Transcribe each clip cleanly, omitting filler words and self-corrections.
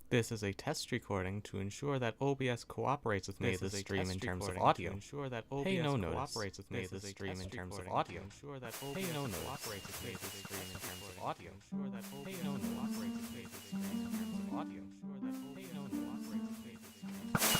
This is a test recording to ensure that OBS cooperates with me this stream in terms of audio. Pay no notice. This is a stream in terms of audio. Pay no notice. This is a stream in terms of audio. Pay no notice. This is a stream in terms of audio. Pay no notice.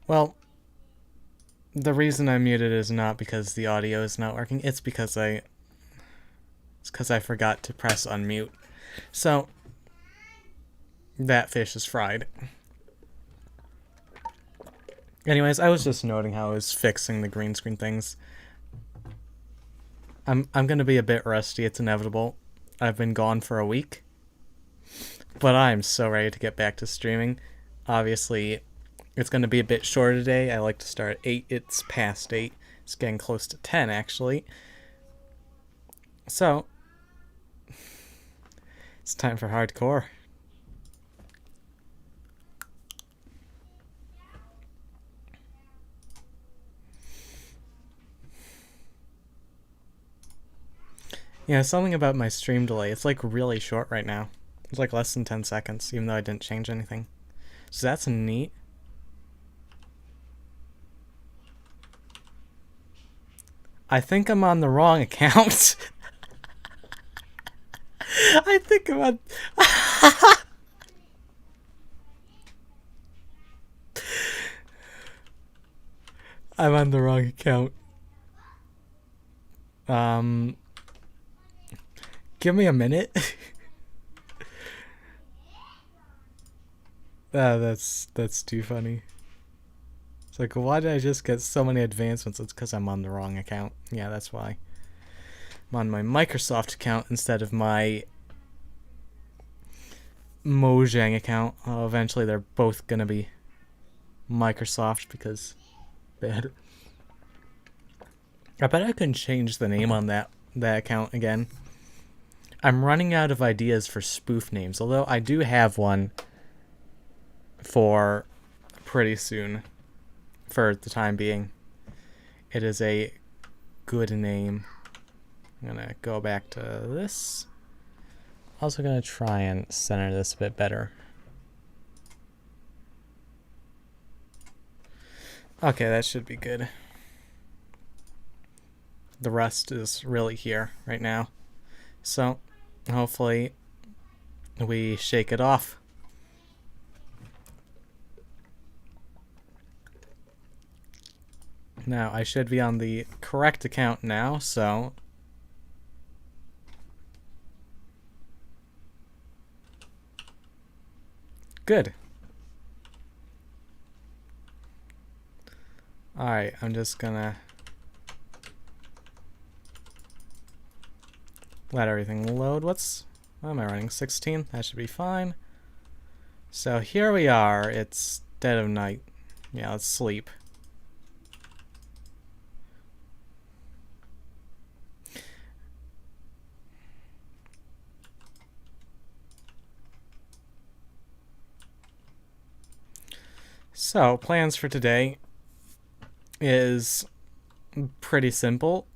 Well, the reason I muted is not because the audio is not working. It's because I forgot to press unmute. So, that fish is fried. Anyways, I was just noting how I was fixing the green screen things. I'm gonna be a bit rusty, it's inevitable. I've been gone for a week. But I'm so ready to get back to streaming. Obviously, it's gonna be a bit shorter today. I like to start at 8. It's past 8. It's getting close to 10, actually. So, it's time for hardcore. Yeah, something about my stream delay. It's like really short right now. It's like less than 10 seconds, even though I didn't change anything. So that's neat. I think I'm on the wrong account. I think I'm on... I'm on the wrong account. Give me a minute. That's too funny. It's like, why did I just get so many advancements? It's because I'm on the wrong account. Yeah, that's why. I'm on my Microsoft account instead of my Mojang account. Oh, eventually they're both gonna be Microsoft because bad. I bet I can change the name on that account again. I'm running out of ideas for spoof names, although I do have one for pretty soon for the time being. It is a good name. I'm gonna go back to this. Also gonna try and center this a bit better. Okay, that should be good. The rest is really here right now. So, hopefully we shake it off. Now, I should be on the correct account now, so... Good. Alright, I'm just gonna... let everything load. What am I running? 16? That should be fine. So here we are. It's dead of night. Yeah, let's sleep. So, plans for today is pretty simple.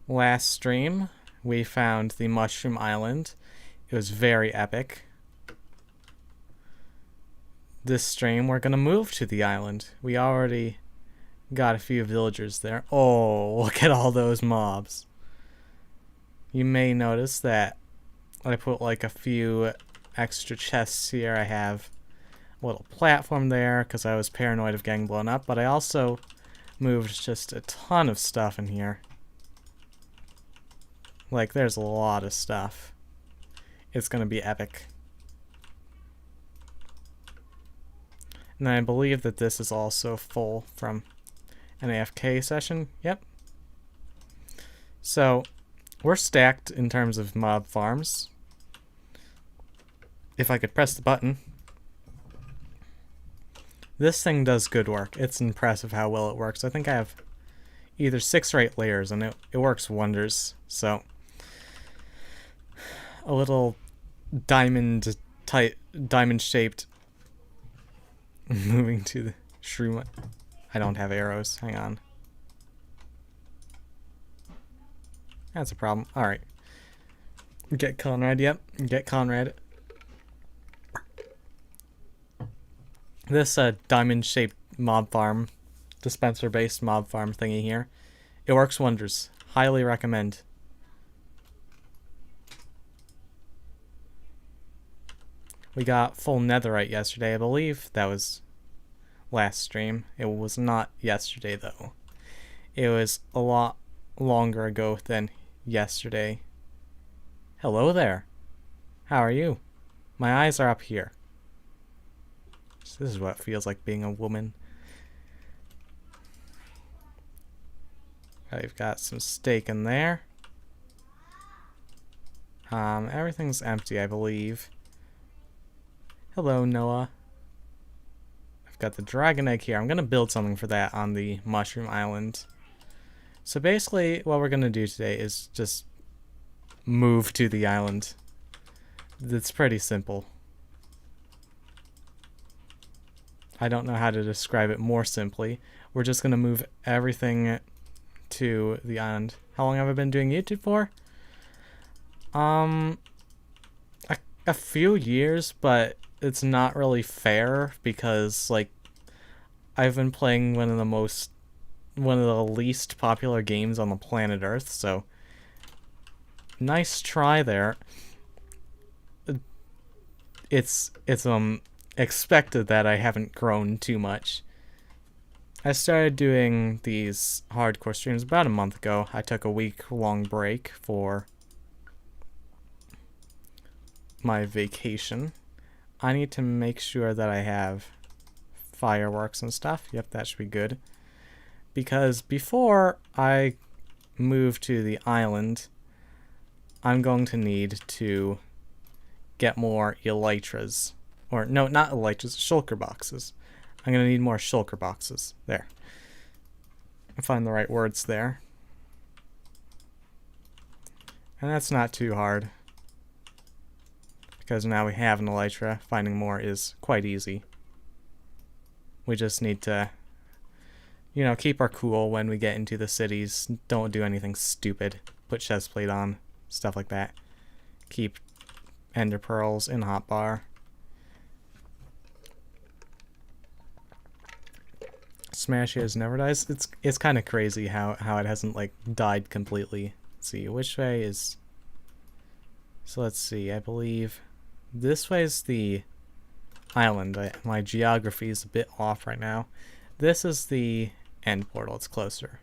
Last stream, we found the Mushroom Island. It was very epic. This stream, we're gonna move to the island. We already got a few villagers there. Oh, look at all those mobs. You may notice that I put like a few extra chests here. I have a little platform there because I was paranoid of getting blown up, but I also moved just a ton of stuff in here. Like, there's a lot of stuff. It's gonna be epic. And I believe that this is also full from an AFK session. Yep. So, we're stacked in terms of mob farms. If I could press the button. This thing does good work. It's impressive how well it works. I think I have either 6 or 8 layers, and it works wonders. So, a little diamond-shaped moving to the shroom. I don't have arrows. Hang on. That's a problem. Alright. Get Conrad. Yep. Get Conrad. This diamond-shaped mob farm, dispenser-based mob farm thingy here, it works wonders. Highly recommend. We got full netherite yesterday, I believe. That was last stream. It was not yesterday, though. It was a lot longer ago than yesterday. Hello there. How are you? My eyes are up here. So this is what it feels like being a woman. I've got some steak in there. Everything's empty, I believe. Hello, Noah. I've got the dragon egg here. I'm gonna build something for that on the mushroom island. So basically, what we're gonna do today is just move to the island. It's pretty simple. I don't know how to describe it more simply. We're just gonna move everything to the island. How long have I been doing YouTube for? A few years, but it's not really fair because, like, I've been playing one of the least popular games on the planet Earth, so nice try there. It's expected that I haven't grown too much. I started doing these hardcore streams about a month ago. I took a week-long break for my vacation. I need to make sure that I have fireworks and stuff. Yep, that should be good. Because before I move to the island, I'm going to need to get more elytras. Or, no, not elytras, shulker boxes. I'm going to need more shulker boxes. There. I find the right words there. And that's not too hard. Because now we have an elytra, finding more is quite easy. We just need to, you know, keep our cool when we get into the cities. Don't do anything stupid. Put chestplate on, stuff like that. Keep ender pearls in hotbar. Smash Is never dies. It's kind of crazy how it hasn't, like, died completely. Let's see, which way is... So let's see, I believe this way is the island. My geography is a bit off right now. This is the end portal. It's closer.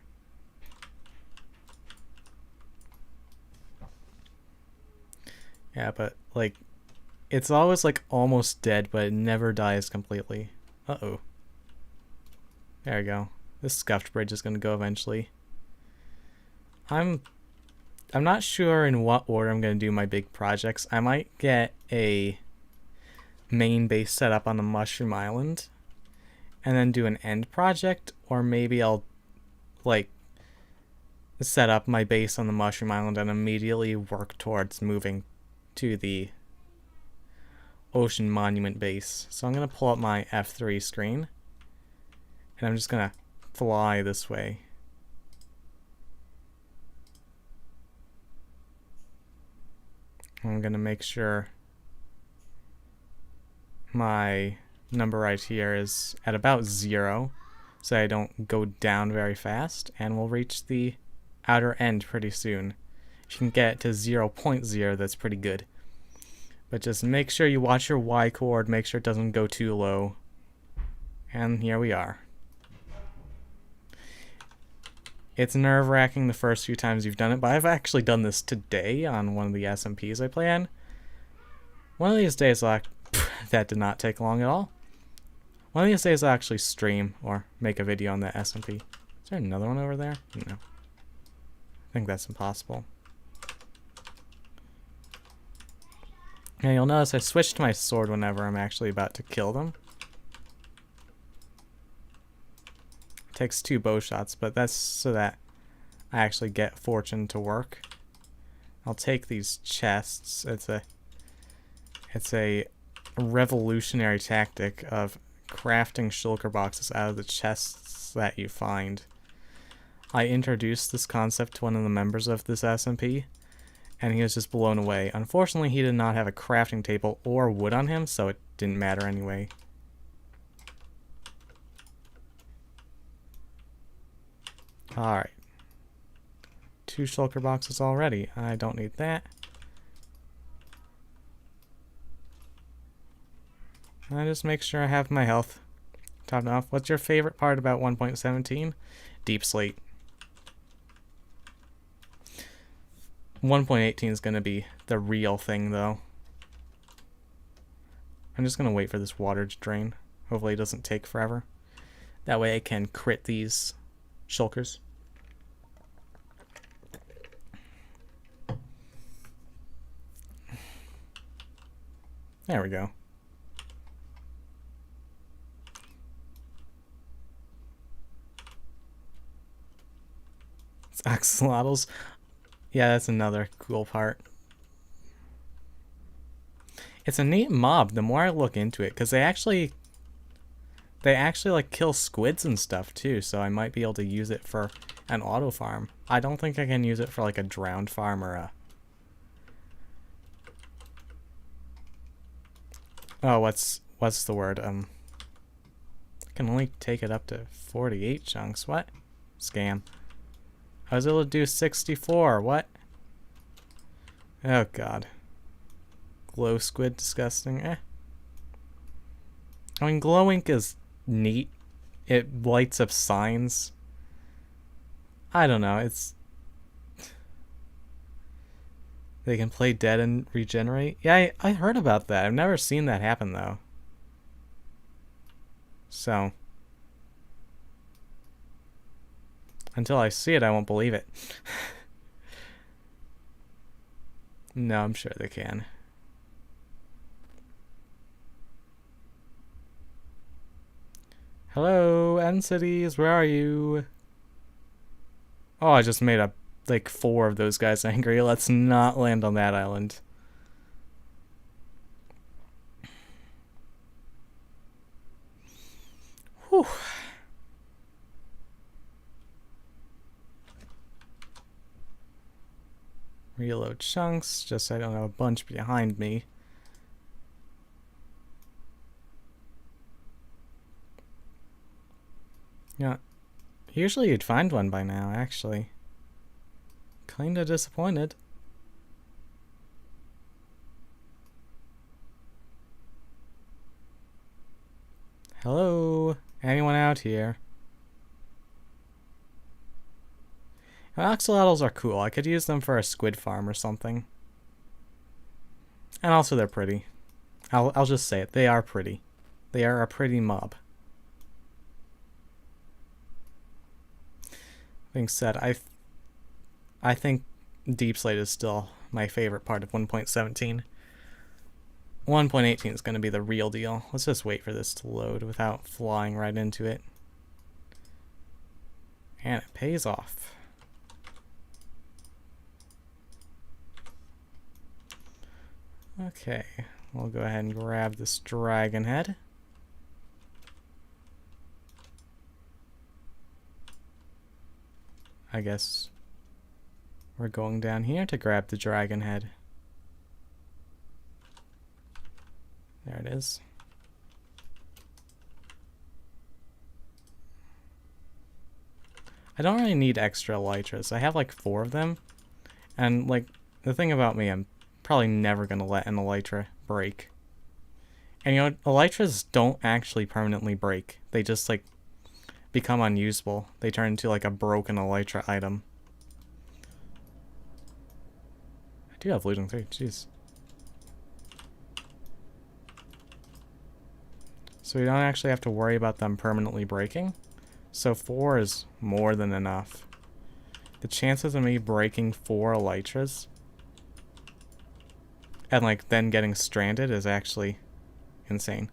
Yeah, but, like, it's always, like, almost dead, but it never dies completely. Uh-oh. There we go. This scuffed bridge is going to go eventually. I'm not sure in what order I'm going to do my big projects. I might get a main base set up on the Mushroom Island and then do an end project, or maybe I'll, like, set up my base on the Mushroom Island and immediately work towards moving to the Ocean Monument base. So I'm going to pull up my F3 screen. And I'm just gonna fly this way. I'm gonna make sure my number right here is at about 0, so I don't go down very fast, and we'll reach the outer end pretty soon. If you can get it to 0.0, that's pretty good. But just make sure you watch your Y chord, make sure it doesn't go too low. And here we are. It's nerve-wracking the first few times you've done it, but I've actually done this today on one of the SMPs I play on. One of these days, that did not take long at all. One of these days I'll actually stream or make a video on that SMP. Is there another one over there? No. I think that's impossible. And you'll notice I switch to my sword whenever I'm actually about to kill them. Takes 2 bow shots, but that's so that I actually get fortune to work. I'll take these chests. It's a revolutionary tactic of crafting shulker boxes out of the chests that you find. I introduced this concept to one of the members of this SMP, and he was just blown away. Unfortunately, he did not have a crafting table or wood on him, so it didn't matter anyway. Alright. 2 shulker boxes already. I don't need that. I just make sure I have my health Top off. What's your favorite part about 1.17? Deep slate. 1.18 is going to be the real thing, though. I'm just going to wait for this water to drain. Hopefully it doesn't take forever. That way I can crit these shulkers. There we go. It's axolotls. Yeah, that's another cool part. It's a neat mob the more I look into it, because they actually like kill squids and stuff too, so I might be able to use it for an auto farm. I don't think I can use it for like a drowned farm or a... Oh, what's the word? I can only take it up to 48 chunks. What? Scam. I was able to do 64. What? Oh god. Glow squid, disgusting. Eh. I mean, glow ink is neat. It lights up signs. I don't know. It's... They can play dead and regenerate. Yeah, I heard about that. I've never seen that happen, though. So... Until I see it, I won't believe it. No, I'm sure they can. Hello, End Cities, where are you? Oh, I just made like 4 of those guys angry. Let's not land on that island. Whew. Reload chunks, just so I don't have a bunch behind me. Yeah, usually you'd find one by now, actually. Kinda disappointed. Hello? Anyone out here? Axolotls are cool. I could use them for a squid farm or something. And also they're pretty. I'll just say it. They are pretty. They are a pretty mob. Being said, I think Deep Slate is still my favorite part of 1.17. 1.18 is going to be the real deal. Let's just wait for this to load without flying right into it. And it pays off. Okay, we'll go ahead and grab this dragon head. I guess we're going down here to grab the dragon head. There it is. I don't really need extra elytras. I have like 4 of them. And like, the thing about me, I'm probably never going to let an elytra break. And you know, elytras don't actually permanently break. They just like become unusable. They turn into like a broken elytra item. I do have looting 3, jeez. So we don't actually have to worry about them permanently breaking. So 4 is more than enough. The chances of me breaking 4 elytras and like then getting stranded is actually insane.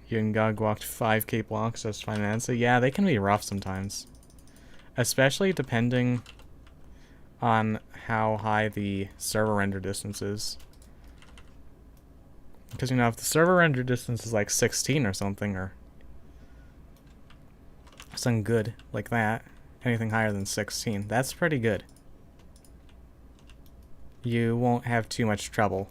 Yungog walked 5k blocks as finance. So yeah, they can be rough sometimes. Especially depending on how high the server render distance is. Because, you know, if the server render distance is like 16 or something, or something good like that, anything higher than 16, that's pretty good. You won't have too much trouble.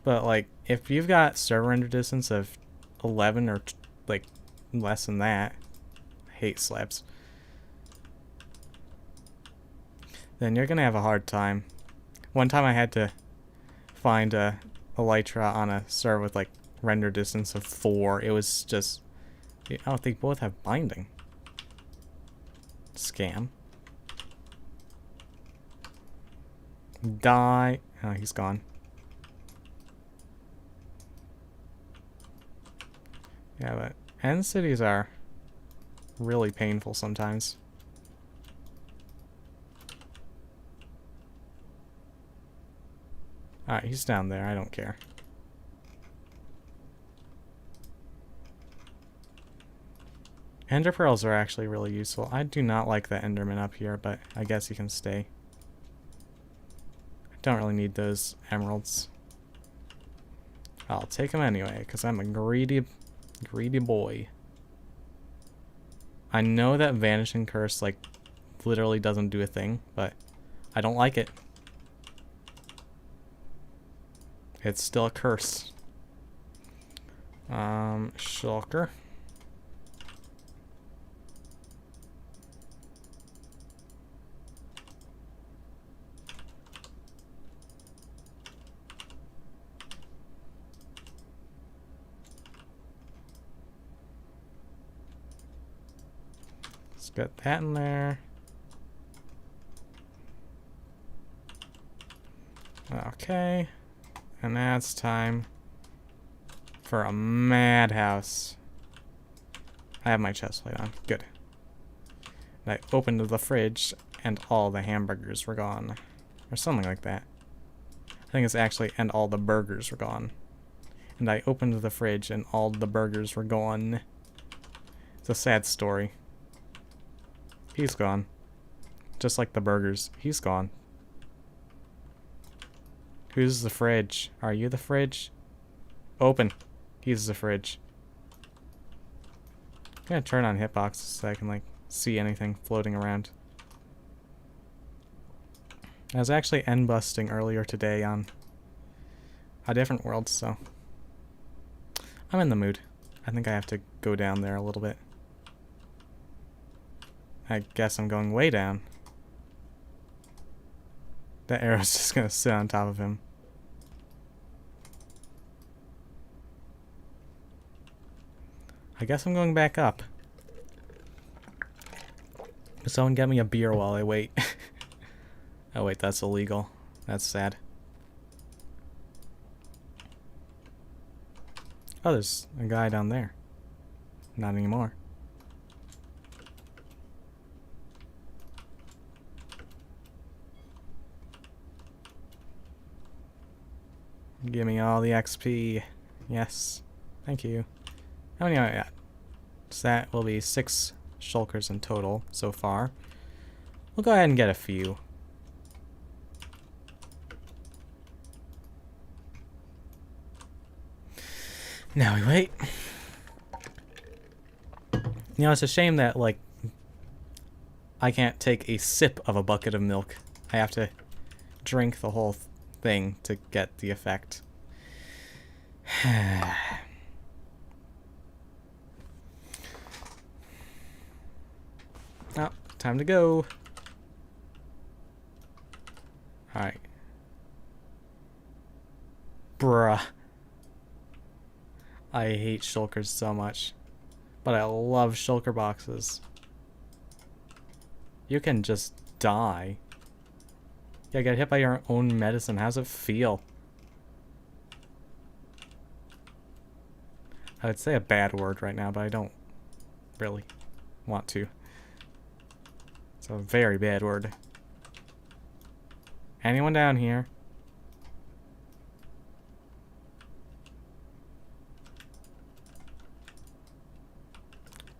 But, like, if you've got server render distance of 11 or, like, less than that, I hate slabs, then you're gonna have a hard time. One time I had to find elytra on a server with like render distance of 4. It was just... Oh, they both have binding. Scam. Die. Oh, he's gone. Yeah, but end cities are really painful sometimes. Alright, he's down there. I don't care. Ender pearls are actually really useful. I do not like the enderman up here, but I guess he can stay. I don't really need those emeralds. I'll take them anyway, because I'm a greedy boy. I know that Vanishing Curse, like, literally doesn't do a thing, but I don't like it. It's still a curse. Shulker. Let's get that in there. Okay. And now it's time for a madhouse. I have my chest plate on. Good. And I opened the fridge and all the hamburgers were gone. Or something like that. I think it's actually and all the burgers were gone. And I opened the fridge and all the burgers were gone. It's a sad story. He's gone. Just like the burgers. He's gone. Who's the fridge? Are you the fridge? Open. He's the fridge. I'm gonna turn on hitboxes so I can like see anything floating around. I was actually end busting earlier today on a different world, so I'm in the mood. I think I have to go down there a little bit. I guess I'm going way down. That arrow's just gonna sit on top of him. I guess I'm going back up. Someone get me a beer while I wait. Oh wait, that's illegal. That's sad. Oh, there's a guy down there. Not anymore. Give me all the XP. Yes. Thank you. How many am I at? So that will be 6 shulkers in total so far. We'll go ahead and get a few. Now we wait. You know, it's a shame that, like, I can't take a sip of a bucket of milk. I have to drink the whole thing to get the effect. Oh, time to go. Alright. Bruh. I hate shulkers so much. But I love shulker boxes. You can just die. Yeah, get hit by your own medicine. How's it feel? I would say a bad word right now, but I don't really want to. It's a very bad word. Anyone down here?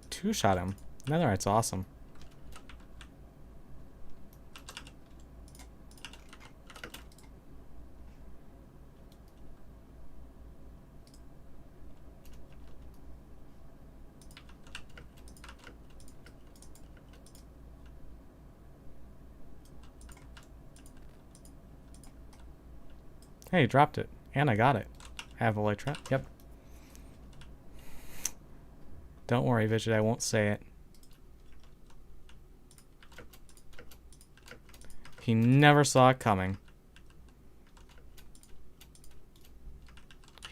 Two-shot him. Netherite's awesome. Hey, dropped it. And I got it. I have a light trap. Yep. Don't worry, Vigid, I won't say it. He never saw it coming.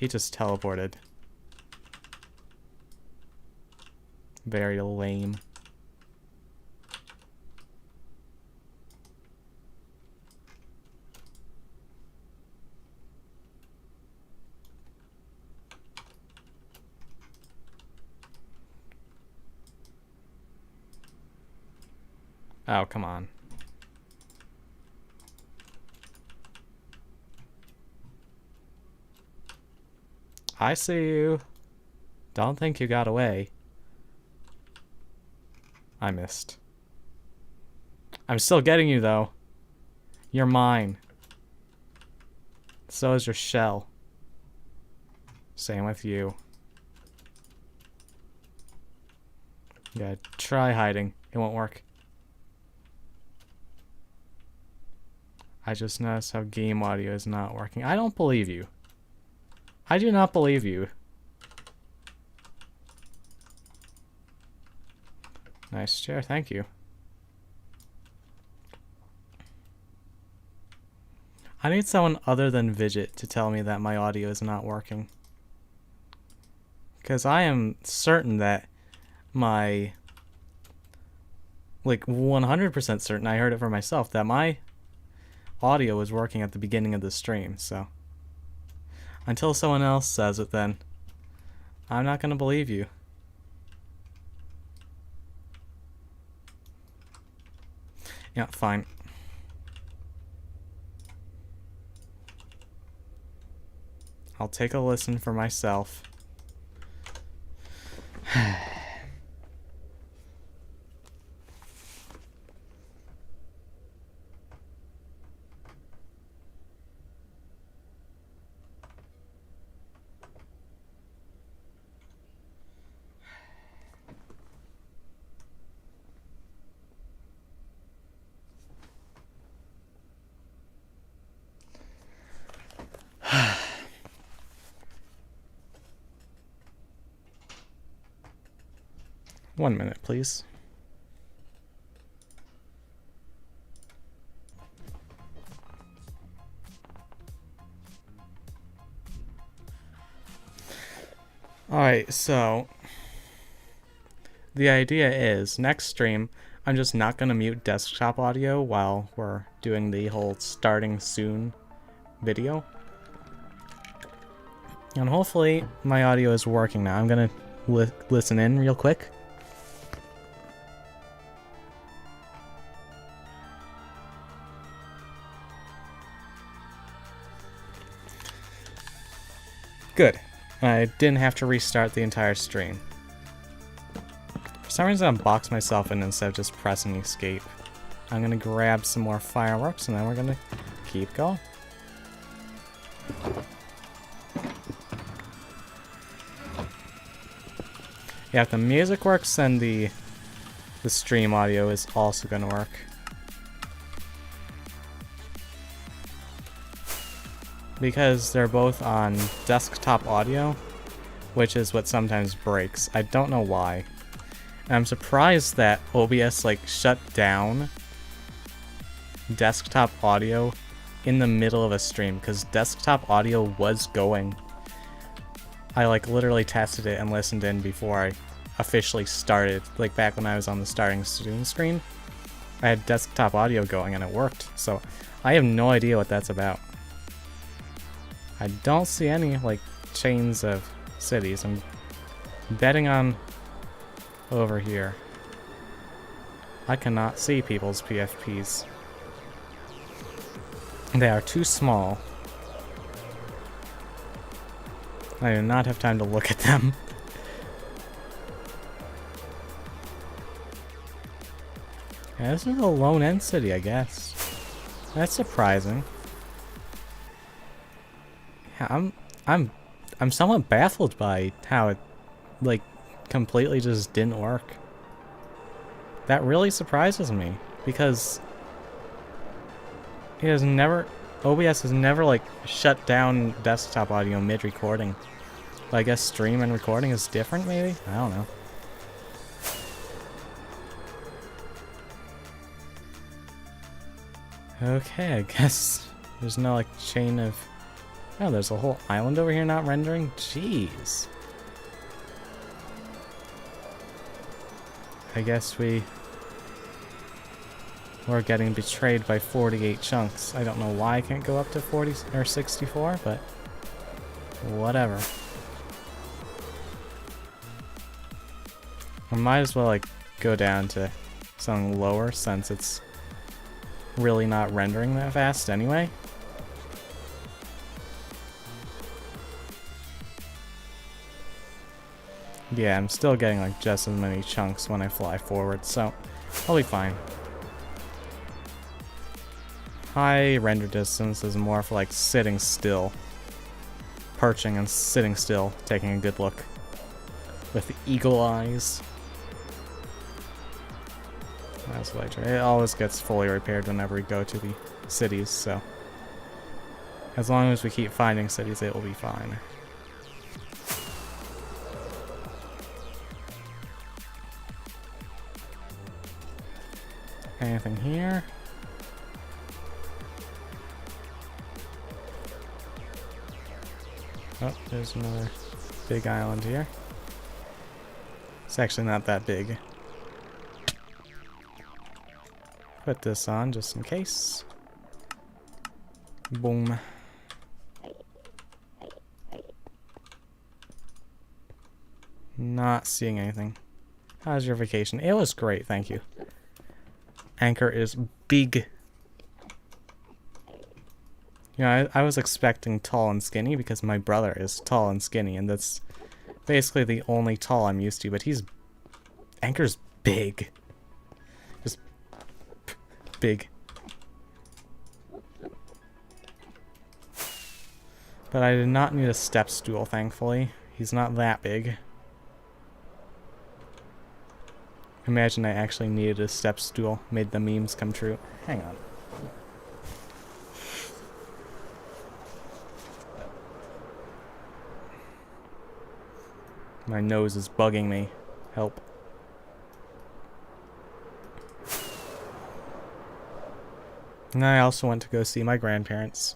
he just teleported. Very lame. Oh, come on. I see you. Don't think you got away. I missed. I'm still getting you, though. You're mine. So is your shell. Same with you. Yeah, try hiding. It won't work. I just noticed how game audio is not working. I don't believe you. I do not believe you. Nice chair, thank you. I need someone other than Vidget to tell me that my audio is not working. Because I am certain that my... like 100% certain, I heard it for myself, that my audio was working at the beginning of the stream, so... until someone else says it, then I'm not gonna believe you. Yeah, fine. I'll take a listen for myself. One minute, please. Alright, so the idea is next stream I'm just not going to mute desktop audio while we're doing the whole starting soon video. And hopefully my audio is working now. I'm going to listen in real quick. Good. I didn't have to restart the entire stream. For some reason, I boxed myself in instead of just pressing escape. I'm gonna grab some more fireworks and then we're gonna keep going. Yeah, if the music works, then the stream audio is also gonna work. Because they're both on desktop audio, which is what sometimes breaks. I don't know why. And I'm surprised that OBS like shut down desktop audio in the middle of a stream, because desktop audio was going. I like literally tested it and listened in before I officially started, like back when I was on the starting student screen. I had desktop audio going and it worked, so I have no idea what that's about. I don't see any, like, chains of cities. I'm betting on over here. I cannot see people's PFPs. They are too small. I do not have time to look at them. Yeah, this is a lone end city, I guess. That's surprising. I'm somewhat baffled by how it, like, completely just didn't work. That really surprises me, because it has never, OBS has never, like, shut down desktop audio mid-recording. But I guess stream and recording is different, maybe? I don't know. Okay, I guess there's no, like, chain of... Oh, there's a whole island over here not rendering? Jeez. I guess we're getting betrayed by 48 chunks. I don't know why I can't go up to 40 or 64, but whatever. I might as well like go down to something lower since it's really not rendering that fast anyway. Yeah, I'm still getting like just as many chunks when I fly forward, so I'll be fine. High render distance is more for like sitting still. Perching and sitting still, taking a good look. With the eagle eyes. That's what I try. It always gets fully repaired whenever we go to the cities, so as long as we keep finding cities, it will be fine. Anything here? Oh, there's another big island here. It's actually not that big. Put this on just in case. Boom. Not seeing anything. How's your vacation? It was great, thank you. Anchor is big. You know, I was expecting tall and skinny because my brother is tall and skinny, and that's basically the only tall I'm used to, but Anchor's big. Just big. But I did not need a step stool, thankfully. He's not that big. Imagine I actually needed a step stool. Made the memes come true. Hang on. My nose is bugging me. Help. And I also went to go see my grandparents.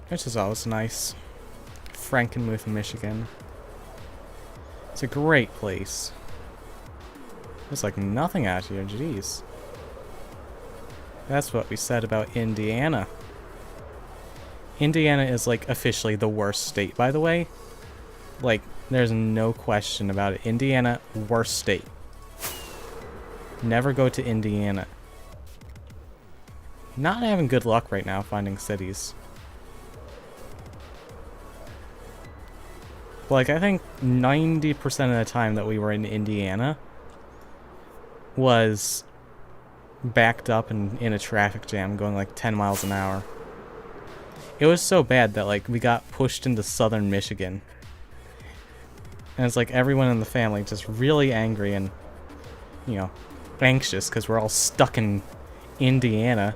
Which is always nice. Frankenmuth, Michigan. It's a great place. There's like nothing out here, jeez. That's what we said about Indiana. Indiana is like officially the worst state, by the way. Like, there's no question about it. Indiana, worst state. Never go to Indiana. Not having good luck right now finding cities. Like, I think 90% of the time that we were in Indiana was backed up and in a traffic jam going like 10 miles an hour. It was so bad that like we got pushed into southern Michigan. And it's like everyone in the family just really angry and, you know, anxious because we're all stuck in Indiana.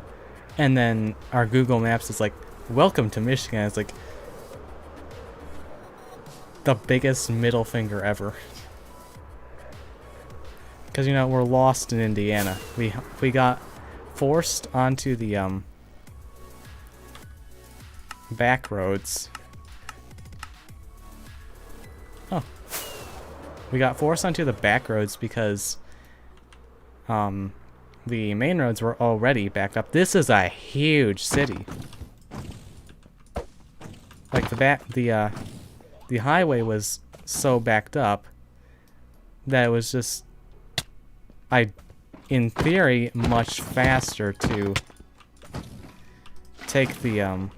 And then our Google Maps is like, welcome to Michigan. It's like the biggest middle finger ever. Because, you know, we're lost in Indiana. We got forced onto the back roads. Oh. We got forced onto the back roads because the main roads were already backed up. This is a huge city. Like the highway was so backed up that it was just, in theory, much faster to take the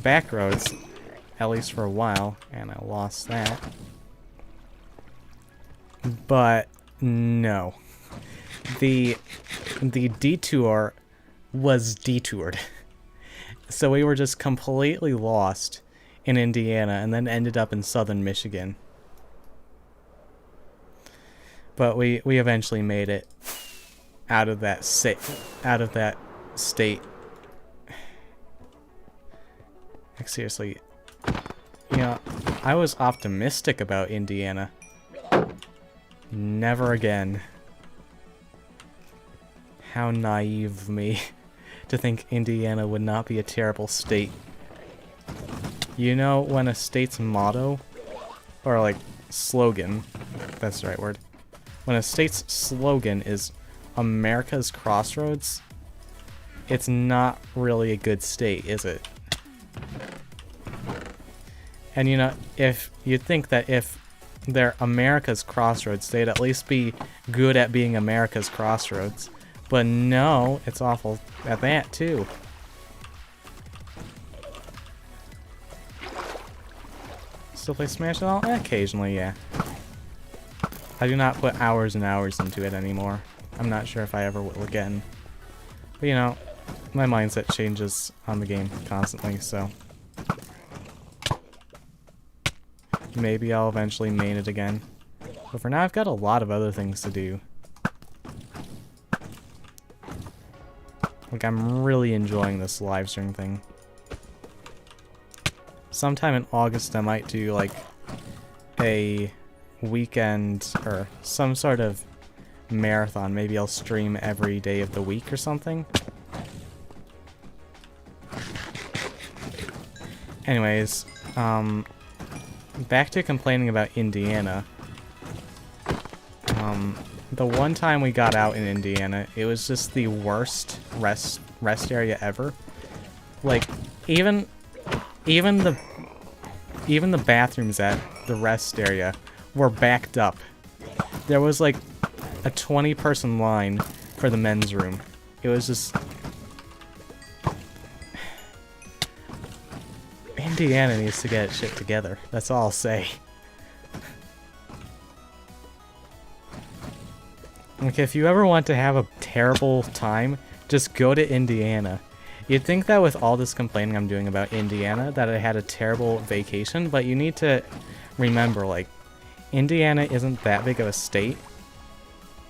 back roads, at least for a while, and I lost that. But no, the detour was detoured, so we were just completely lost in Indiana and then ended up in southern Michigan. But we eventually made it out of that state. Like, seriously, you know, I was optimistic about Indiana. Never again. How naive of me to think Indiana would not be a terrible state You know when a state's motto, or like slogan, if that's the right word, when a state's slogan is America's Crossroads, it's not really a good state, is it? And you know, if you'd think that if they're America's Crossroads, they'd at least be good at being America's Crossroads. But no, it's awful at that too. Still play Smash at all? Occasionally, yeah. I do not put hours and hours into it anymore. I'm not sure if I ever will again. But you know, my mindset changes on the game constantly, so maybe I'll eventually main it again. But for now, I've got a lot of other things to do. Like, I'm really enjoying this live stream thing. Sometime in August, I might do, like, a weekend or some sort of marathon. Maybe I'll stream every day of the week or something. Anyways, back to complaining about Indiana. The one time we got out in Indiana, it was just the worst rest area ever. Like, even the bathrooms at the rest area were backed up. There was like a 20-person line for the men's room. It was just... Indiana needs to get its shit together. That's all I'll say. Like, if you ever want to have a terrible time, just go to Indiana. You'd think that with all this complaining I'm doing about Indiana, that I had a terrible vacation, but you need to remember, like, Indiana isn't that big of a state.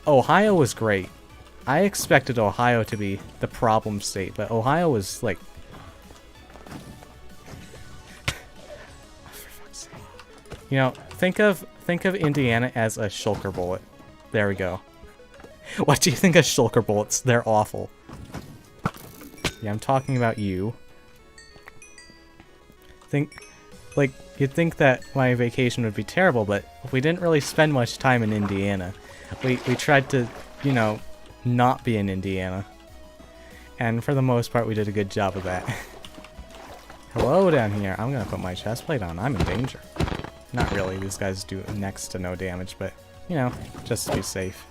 Ohio was great. I expected Ohio to be the problem state, but Ohio was, like... For fuck's sake. You know, think of Indiana as a shulker bullet. There we go. What do you think of shulker bullets? They're awful. Yeah, I'm talking about you. You'd think that my vacation would be terrible, but we didn't really spend much time in Indiana. We tried to, you know, not be in Indiana. And for the most part, we did a good job of that. Hello down here. I'm gonna put my chest plate on. I'm in danger. Not really. These guys do next to no damage, but, you know, just to be safe.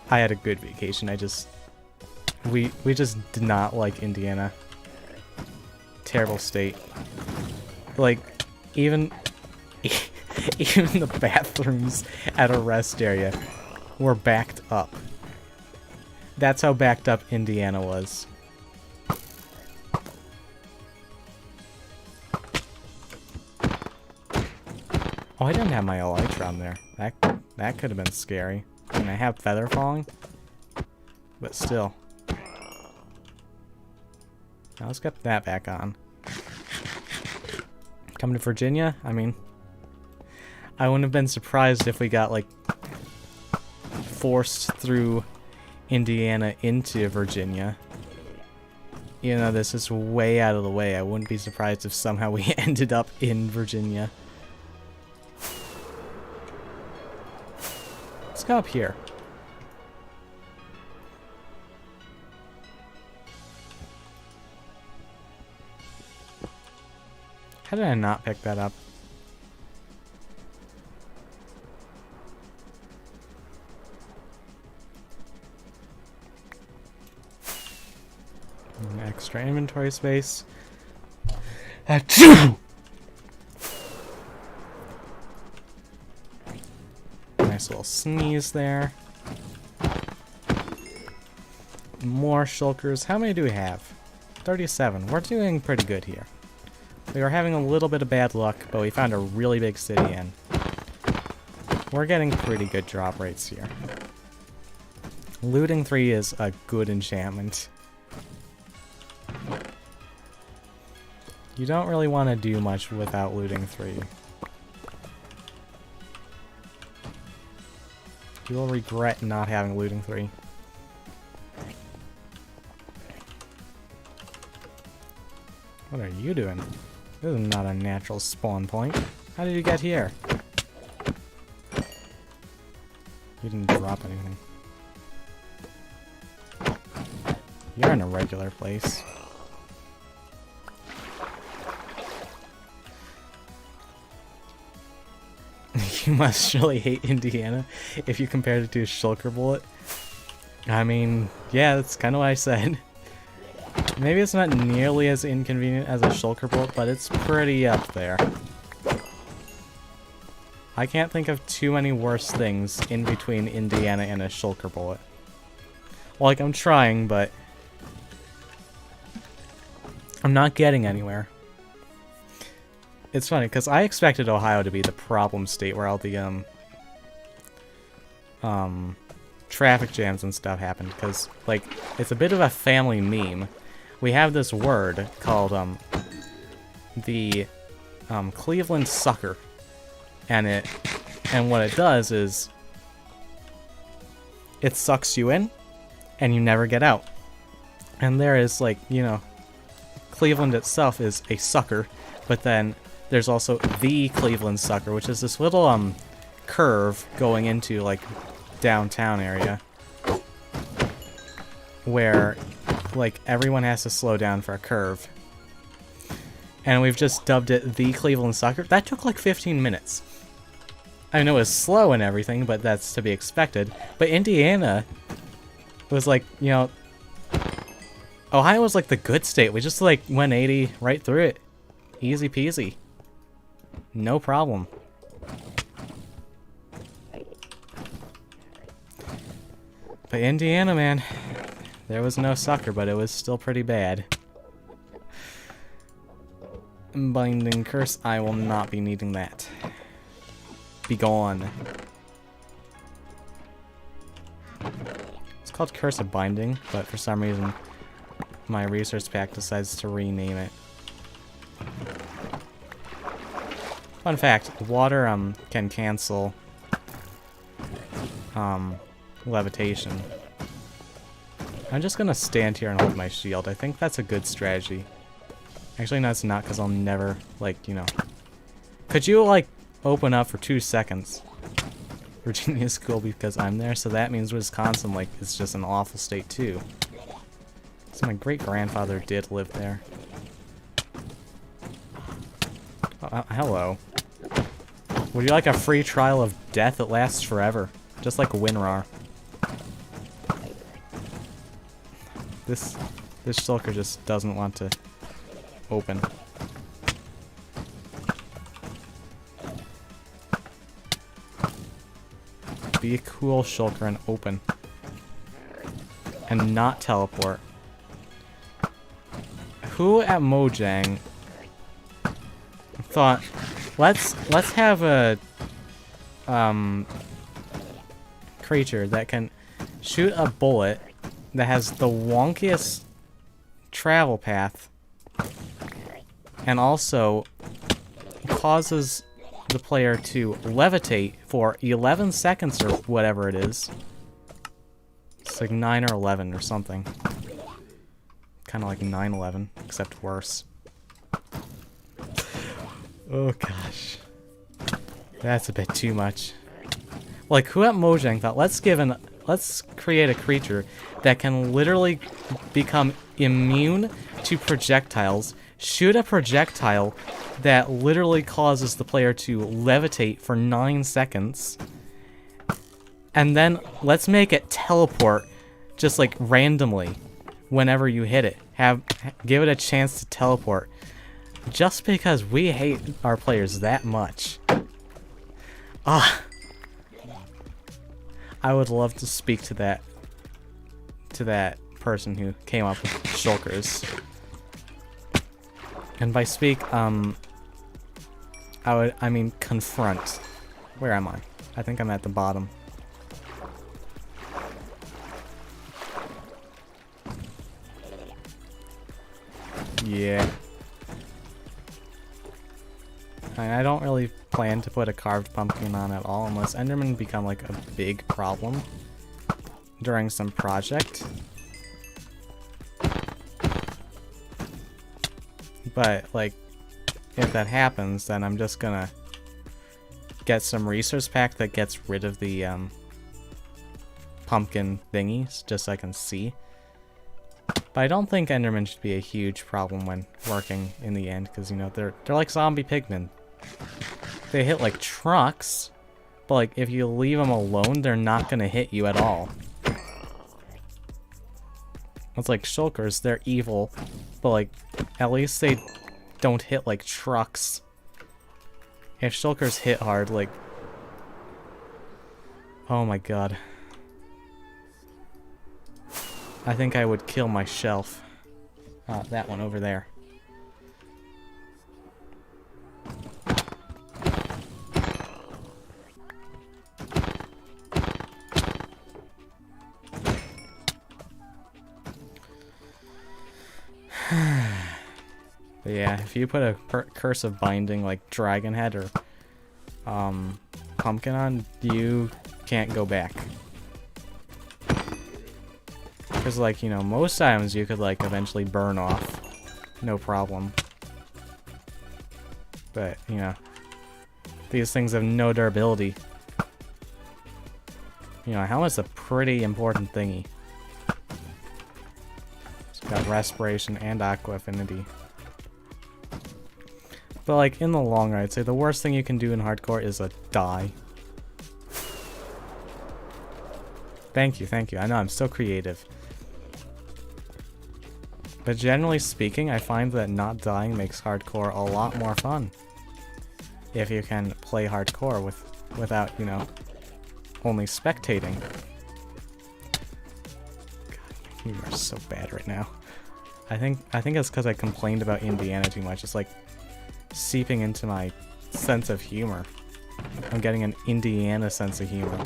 I had a good vacation. We just did not like Indiana. Terrible state. Like, even the bathrooms at a rest area were backed up. That's how backed up Indiana was. Oh, I didn't have my elytra on there. That could have been scary. I mean, I have feather falling, but still. Now let's get that back on. Coming to Virginia? I mean, I wouldn't have been surprised if we got, like, forced through Indiana into Virginia. Even though this is way out of the way, I wouldn't be surprised if somehow we ended up in Virginia. Let's go up here. How did I not pick that up? Extra inventory space. Achoo! Nice little sneeze there. More shulkers. How many do we have? 37. We're doing pretty good here. We were having a little bit of bad luck, but we found a really big city and we're getting pretty good drop rates here. Looting 3 is a good enchantment. You don't really want to do much without looting 3. You will regret not having looting 3. What are you doing? This is not a natural spawn point. How did you get here? You didn't drop anything. You're in a regular place. You must really hate Indiana if you compared it to a shulker bullet. I mean, yeah, that's kind of what I said. Maybe it's not nearly as inconvenient as a shulker bullet, but it's pretty up there. I can't think of too many worse things in between Indiana and a shulker bullet. Well, like, I'm trying, but I'm not getting anywhere. It's funny, because I expected Ohio to be the problem state where all the, traffic jams and stuff happen, because, like, it's a bit of a family meme. We have this word called, the, Cleveland sucker. And what it does is it sucks you in and you never get out. And there is, like, you know, Cleveland itself is a sucker, but then there's also the Cleveland sucker, which is this little curve going into, like, downtown area where, like, everyone has to slow down for a curve. And we've just dubbed it the Cleveland sucker. That took like 15 minutes. I know it was slow and everything, but that's to be expected. But Indiana was like, you know, Ohio was like the good state. We just like 180 right through it. Easy peasy. No problem. But Indiana, man, there was no sucker, but it was still pretty bad. Binding curse, I will not be needing that. Be gone. It's called Curse of Binding, but for some reason my resource pack decides to rename it. Fun fact, water can cancel levitation. I'm just gonna stand here and hold my shield. I think that's a good strategy. Actually, no, it's not, because I'll never, like, you know. Could you, like, open up for 2 seconds? Virginia's cool because I'm there, so that means Wisconsin, like, is just an awful state, too. So my great-grandfather did live there. Hello. Would you like a free trial of death that lasts forever? Just like WinRAR. This shulker just doesn't want to open. Be a cool shulker and open. And not teleport. Who at Mojang thought, let's have a creature that can shoot a bullet that has the wonkiest travel path and also causes the player to levitate for 11 seconds or whatever it is. It's like 9 or 11 or something. Kind of like 9/11, except worse. Oh gosh. That's a bit too much. Like, who at Mojang thought, let's create a creature that can literally become immune to projectiles, shoot a projectile that literally causes the player to levitate for 9 seconds, and then let's make it teleport just like randomly whenever you hit it. Give it a chance to teleport. Just because we hate our players that much. Ah. I would love to speak to that person who came up with shulkers. And by speak, I mean confront. Where am I? I think I'm at the bottom. Yeah. I don't really plan to put a carved pumpkin on at all unless Endermen become like a big problem during some project. But, like, if that happens, then I'm just gonna get some resource pack that gets rid of the, pumpkin thingies, just so I can see. But I don't think Endermen should be a huge problem when working in the end, because, you know, they're like zombie pigmen. They hit like trucks, but like if you leave them alone, they're not gonna hit you at all. It's like shulkers, they're evil, but like at least they don't hit like trucks. If shulkers hit hard, like, oh my god. I think I would kill my shelf. That one over there. But yeah, if you put a curse of binding like dragon head or pumpkin on, you can't go back. Because, like, you know, most items you could, like, eventually burn off. No problem. But, you know, these things have no durability. You know, helmet's a pretty important thingy. It's got respiration and aqua affinity. But, like, in the long run, I'd say the worst thing you can do in hardcore is die. Thank you, thank you. I know, I'm so creative. But generally speaking, I find that not dying makes hardcore a lot more fun. If you can play hardcore without, you know, only spectating. God, you are so bad right now. I think it's because I complained about Indiana too much. It's like seeping into my sense of humor. I'm getting an Indiana sense of humor.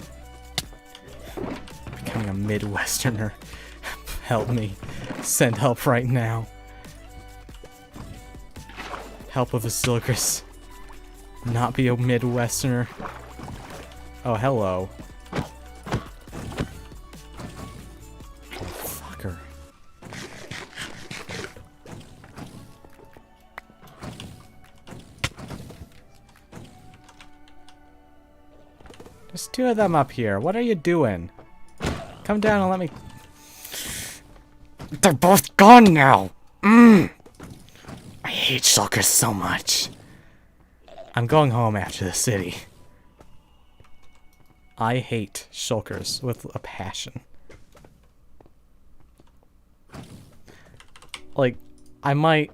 Becoming a Midwesterner. Help me. Send help right now. Help of Visilgris. Not be a Midwesterner. Oh, hello. Oh, fucker. There's two of them up here. What are you doing? Come down and let me... They're both gone now! I hate shulkers so much. I'm going home after the city. I hate shulkers with a passion. Like, I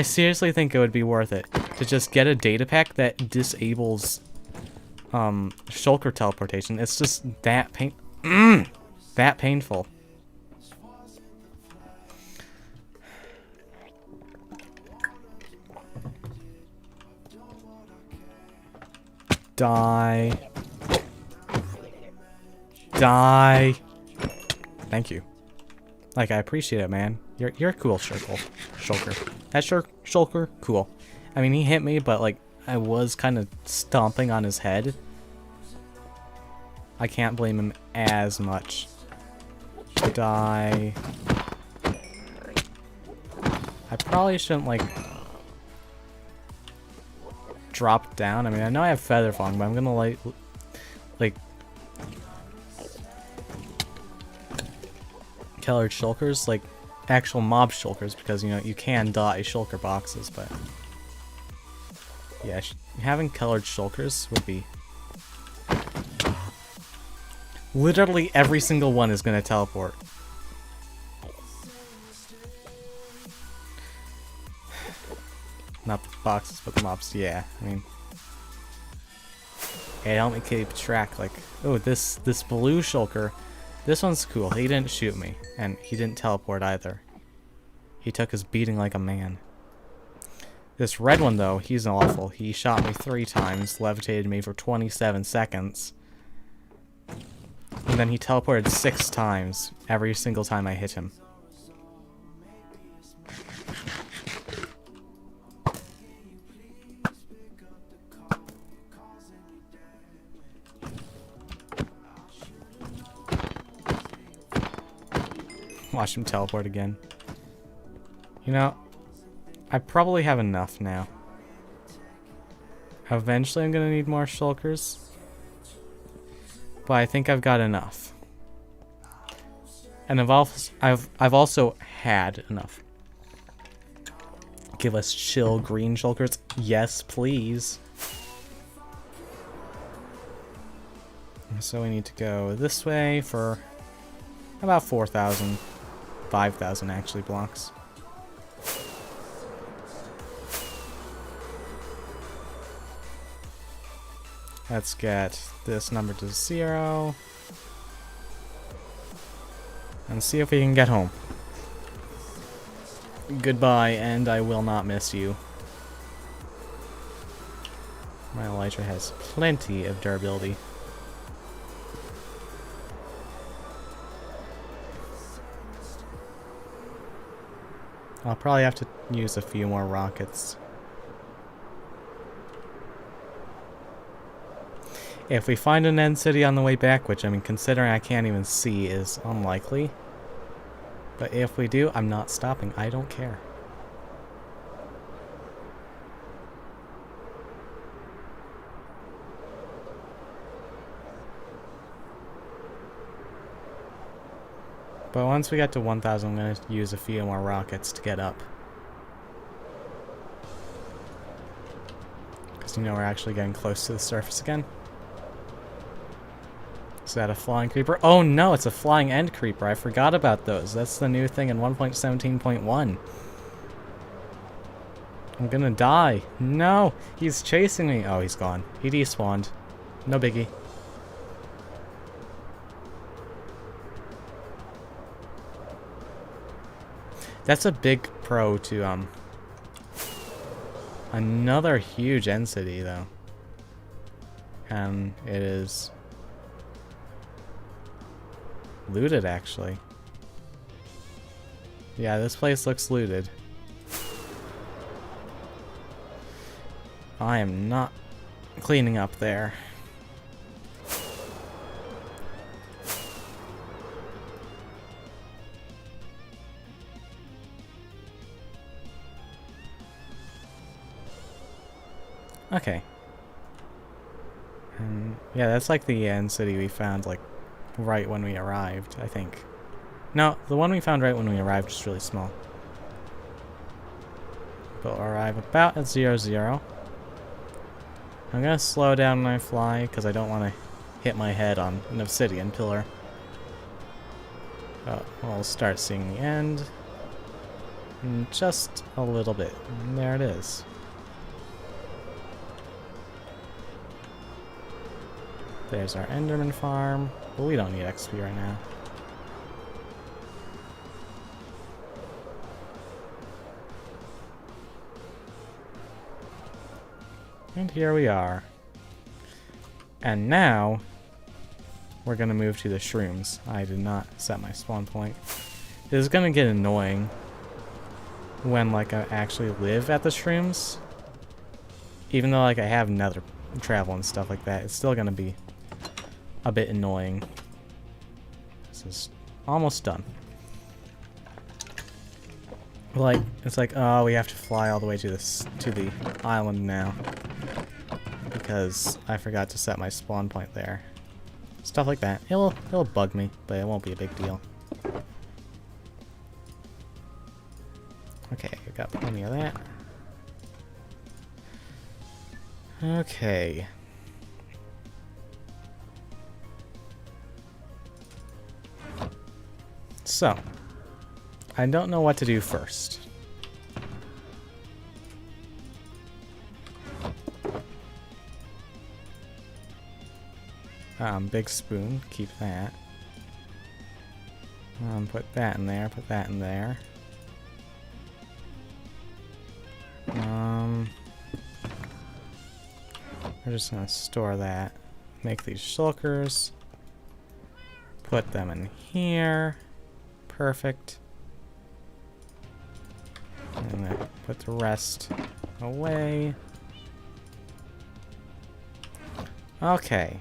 seriously think it would be worth it to just get a data pack that disables shulker teleportation. It's just that that painful. Die. Die. Thank you. Like, I appreciate it, man. You're a cool shulker. That shulker, cool. I mean, he hit me, but like I was kind of stomping on his head. I can't blame him as much. Die. I probably shouldn't, like, drop down. I mean, I know I have feather falling, but I'm gonna, like colored shulkers, like actual mob shulkers, because, you know, you can dye shulker boxes, but yeah, having colored shulkers would be... Literally every single one is gonna teleport. Not the boxes, but the mobs. Yeah, I mean, hey, help me keep track. Like, oh, this blue shulker, this one's cool. He didn't shoot me, and he didn't teleport either. He took his beating like a man. This red one, though, he's awful. He shot me 3 times, levitated me for 27 seconds. And then he teleported 6 times, every single time I hit him. Watch him teleport again. You know, I probably have enough now. Eventually I'm gonna need more shulkers. But I think I've got enough. And I've also had enough. Give us chill green shulkers. Yes, please. So we need to go this way for about 4,000, 5,000 actually blocks. Let's get this number to 0. And see if we can get home. Goodbye, and I will not miss you. My elytra has plenty of durability. I'll probably have to use a few more rockets. If we find an end city on the way back, which I mean, considering I can't even see, is unlikely. But if we do, I'm not stopping. I don't care. But once we get to 1,000, I'm going to use a few more rockets to get up. Because, you know, we're actually getting close to the surface again. Is that a flying creeper? Oh no, it's a flying end creeper. I forgot about those. That's the new thing in 1.17.1. I'm gonna die. No, he's chasing me. Oh, he's gone. He despawned. No biggie. That's a big pro to, another huge end city, though. And it is looted, actually. Yeah, this place looks looted. I am not cleaning up there. Okay. And yeah, that's like the end city we found, like, right when we arrived, I think. No, the one we found right when we arrived is really small. But we'll arrive about at 0, 0. I'm gonna slow down when I fly, because I don't want to hit my head on an obsidian pillar. But we'll start seeing the end. In just a little bit. And there it is. There's our Enderman farm. But we don't need XP right now. And here we are. And now, we're gonna move to the Shrooms. I did not set my spawn point. This is gonna get annoying when, like, I actually live at the Shrooms. Even though, like, I have nether travel and stuff like that, it's still gonna be a bit annoying. This is almost done. Like, it's like, oh, we have to fly all the way to the island now because I forgot to set my spawn point there. Stuff like that. It'll bug me, but it won't be a big deal. Okay, we got plenty of that. Okay. So, I don't know what to do first. Big spoon, keep that. Put that in there, put that in there. We're just gonna store that. Make these shulkers. Put them in here. Perfect. I'm gonna put the rest away. Okay.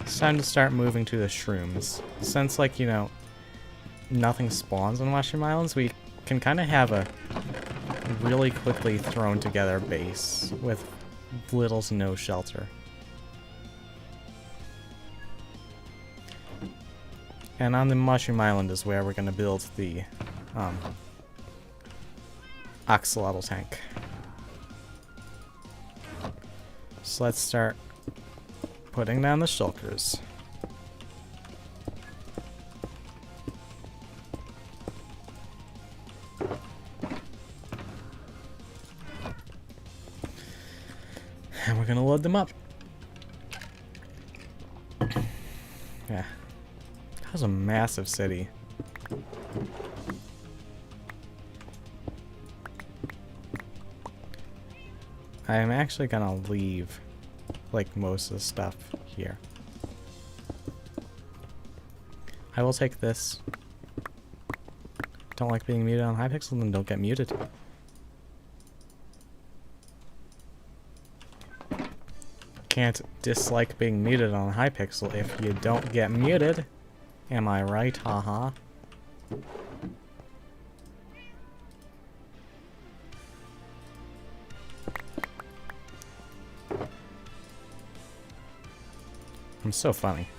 It's time to start moving to the Shrooms. Since, like, you know, nothing spawns on Mushroom Islands, we can kind of have a really quickly thrown together base with little to no shelter. And on the Mushroom Island is where we're going to build the axolotl tank. So let's start putting down the shulkers. And we're gonna load them up. Yeah. That was a massive city. I am actually gonna leave like most of the stuff here. I will take this. Don't like being muted on Hypixel, then don't get muted. Can't dislike being muted on Hypixel if you don't get muted. Am I right? Haha. I'm so funny.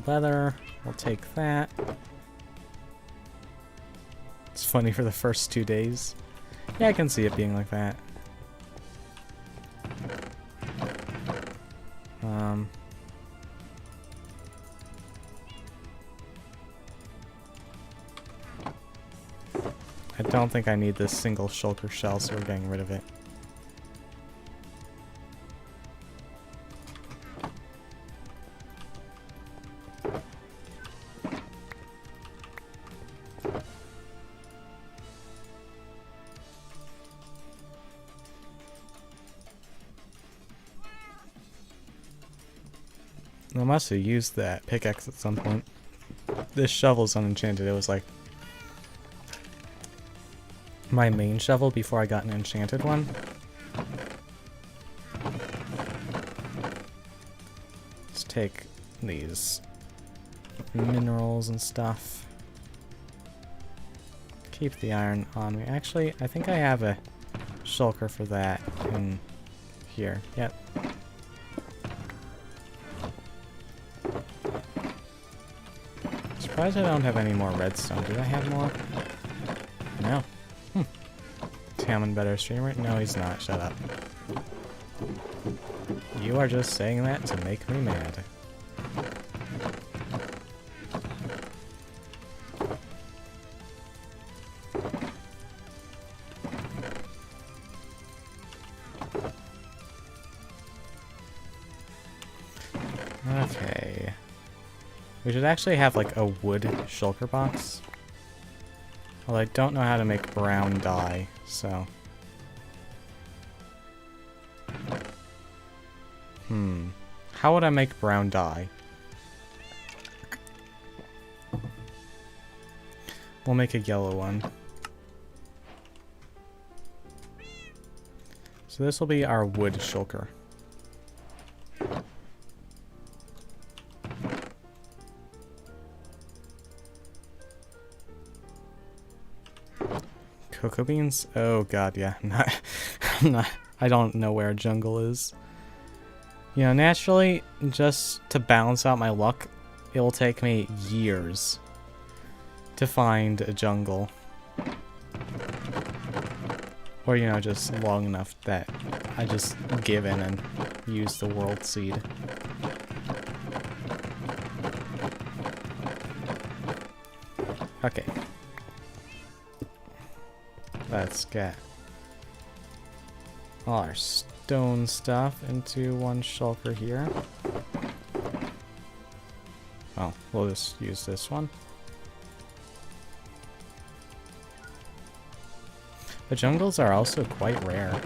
Leather. We'll take that. It's funny for the first 2 days. Yeah, I can see it being like that. I don't think I need this single shulker shell, so we're getting rid of it. I must have used that pickaxe at some point. This shovel's unenchanted. It was like my main shovel before I got an enchanted one. Let's take these minerals and stuff. Keep the iron on me. Actually, I think I have a shulker for that in here. Yep. Surprised I don't have any more redstone. Do I have more? No. Salmon better streamer? No, he's not. Shut up. You are just saying that to make me mad. Okay. We should actually have like a wood shulker box. Well, I don't know how to make brown dye, so... How would I make brown dye? We'll make a yellow one. So this will be our wood shulker. Cocoa beans? Oh god, yeah. I don't know where a jungle is. You know, naturally, just to balance out my luck, it will take me years to find a jungle. Or, you know, just long enough that I just give in and use the world seed. Okay. Let's get all our stone stuff into one shulker here. Oh, we'll just use this one. The jungles are also quite rare.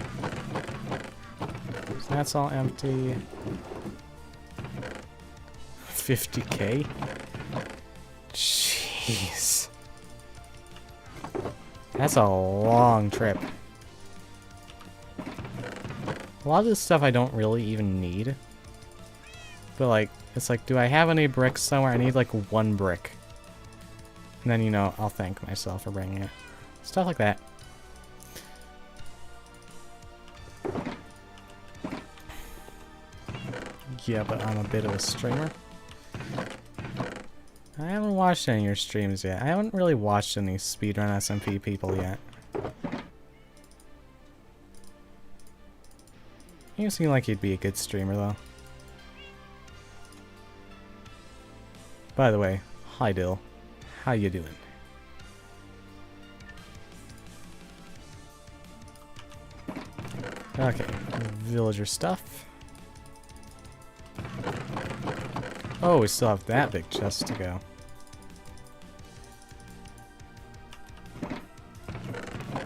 So that's all empty. 50k? Jeez. That's a long trip. A lot of this stuff I don't really even need. But, like, it's like, do I have any bricks somewhere? I need, like, 1 brick. And then, you know, I'll thank myself for bringing it. Stuff like that. Yeah, but I'm a bit of a streamer. I haven't watched any of your streams yet. I haven't really watched any speedrun SMP people yet. You seem like you'd be a good streamer, though. By the way, hi Dill. How you doing? Okay, villager stuff. Oh, we still have that big chest to go.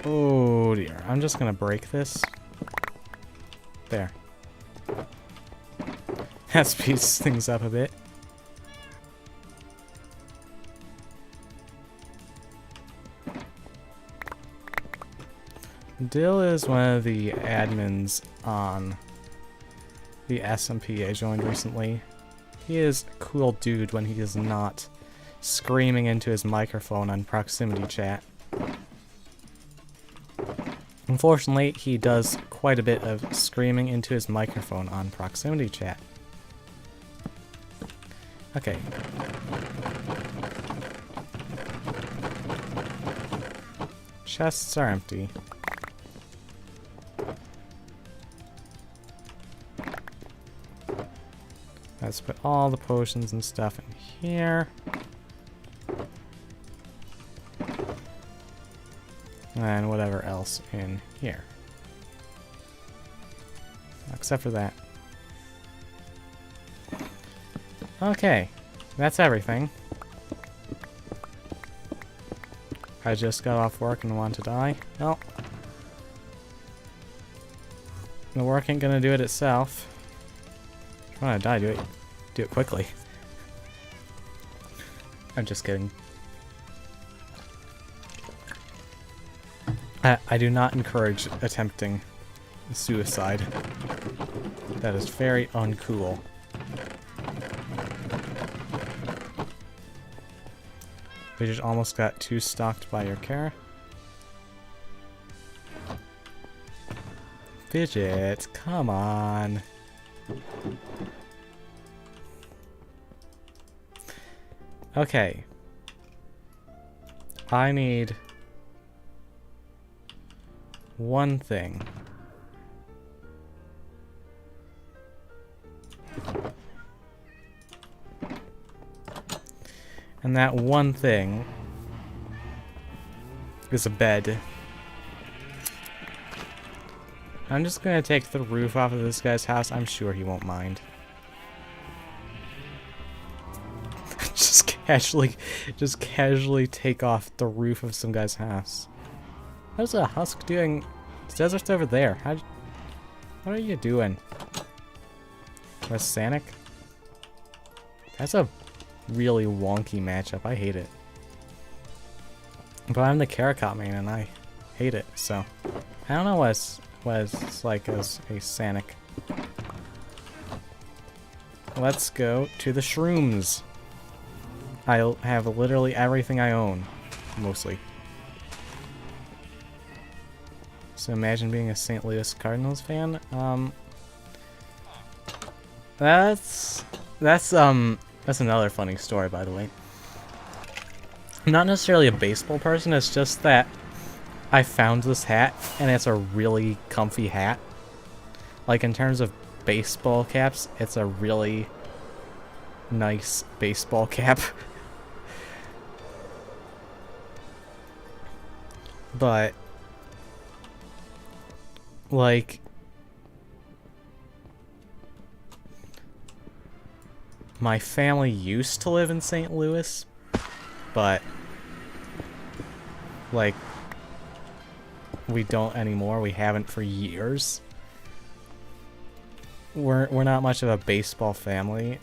Oh dear, I'm just gonna break this. There. That speeds things up a bit. Dill is one of the admins on the SMP I joined recently. He is a cool dude when he is not screaming into his microphone on proximity chat. Unfortunately, he does quite a bit of screaming into his microphone on proximity chat. Okay. Chests are empty. Let's put all the potions and stuff in here. And whatever else in here. Except for that. Okay, that's everything. I just got off work and want to die. Well, the work ain't gonna do it itself. If you wanna die, do it quickly. I'm just kidding. I do not encourage attempting suicide. That is very uncool. We just almost got 2 stalked by your care. Fidget, come on. Okay. I need 1 thing. And that 1 thing is a bed. I'm just gonna take the roof off of this guy's house. I'm sure he won't mind. just casually take off the roof of some guy's house. How's a husk doing? His desert's over there. What are you doing? Sanic? That's a really wonky matchup. I hate it. But I'm the Caracot main and I hate it, so I don't know what it's like as a Sanic. Let's go to the Shrooms. I'll have literally everything I own. Mostly. So imagine being a St. Louis Cardinals fan. That's another funny story, by the way. I'm not necessarily a baseball person, it's just that I found this hat, and it's a really comfy hat. Like, in terms of baseball caps, it's a really nice baseball cap. But, like, my family used to live in St. Louis, but, like, we don't anymore. We haven't for years. We're not much of a baseball family.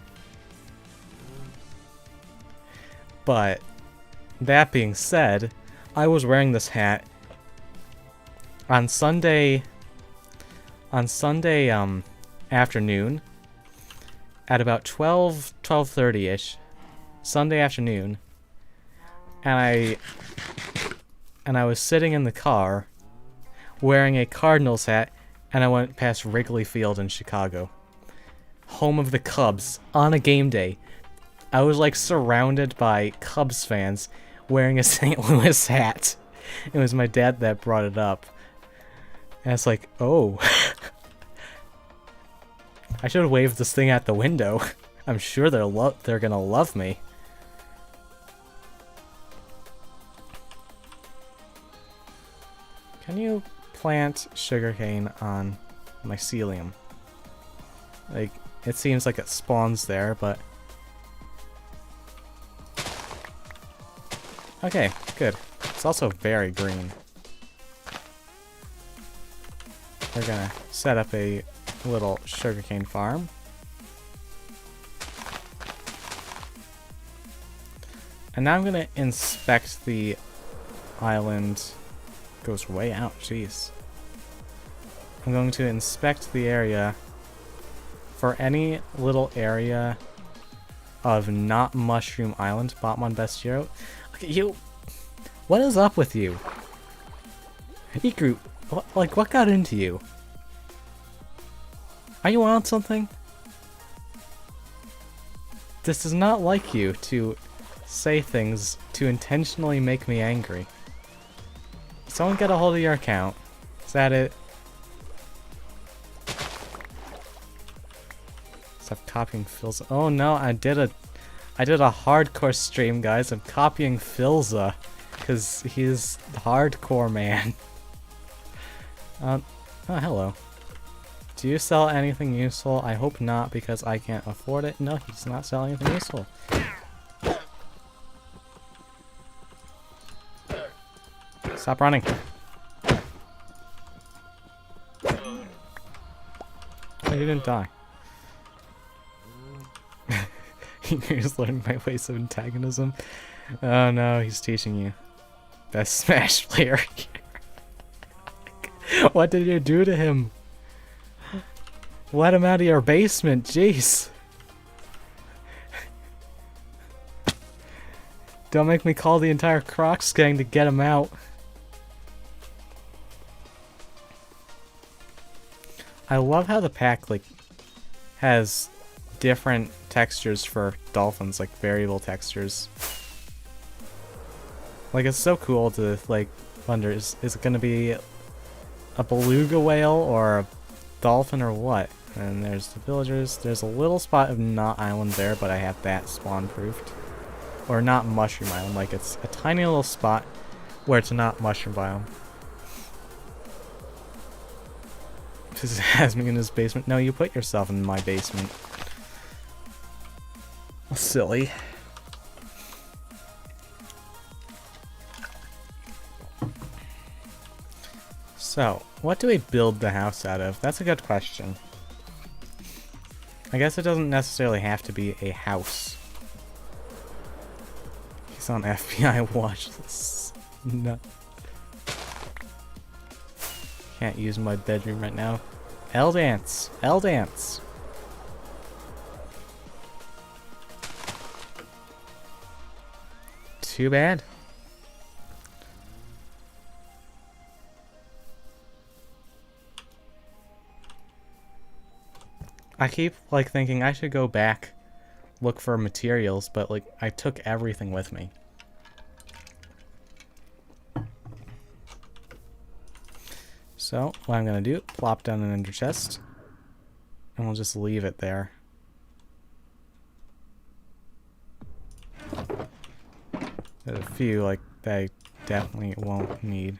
But, that being said, I was wearing this hat on Sunday on Sunday afternoon at about 12:30ish, Sunday afternoon, and I was sitting in the car wearing a Cardinals hat, and I went past Wrigley Field in Chicago, home of the Cubs, on a game day. I was like surrounded by Cubs fans wearing a St. Louis hat. It was my dad that brought it up. And it's like, oh. I should have waved this thing out the window. I'm sure they're gonna love me. Can you plant sugarcane on mycelium? Like, it seems like it spawns there, but... Okay, good. It's also very green. We're gonna set up a little sugarcane farm. And now I'm gonna inspect the island. Goes way out, jeez. I'm going to inspect the area for any little area of not Mushroom Island. Botmon Bestiero. Look at you! What is up with you? Ikru, what got into you? Are you on something? This is not like you to say things to intentionally make me angry. Someone get a hold of your account. Is that it? Stop copying Philza. Oh no, I did a hardcore stream, guys. I'm copying Philza because he's the hardcore man. Oh, hello. Do you sell anything useful? I hope not, because I can't afford it. No, he does not sell anything useful. Stop running. Oh, you didn't die. You're just learning my ways of antagonism. Oh no, he's teaching you. Best Smash player here. What did you do to him? Let him out of your basement, jeez. Don't make me call the entire Crocs gang to get him out. I love how the pack has different textures for dolphins, like variable textures. Like, it's so cool to wonder, is it gonna be a beluga whale or a dolphin or what? And there's the villagers. There's a little spot of not island there, but I have that spawn proofed. Or not mushroom island, like it's a tiny little spot where it's not mushroom biome. This has me in his basement. No, you put yourself in my basement. Silly. So, what do we build the house out of? That's a good question. I guess it doesn't necessarily have to be a house. He's on FBI watch list. No. Can't use my bedroom right now. L-dance! L-dance! Too bad. I keep thinking I should go back, look for materials, but I took everything with me. So what I'm gonna do, plop down an ender chest, and we'll just leave it there. There's a few that I definitely won't need.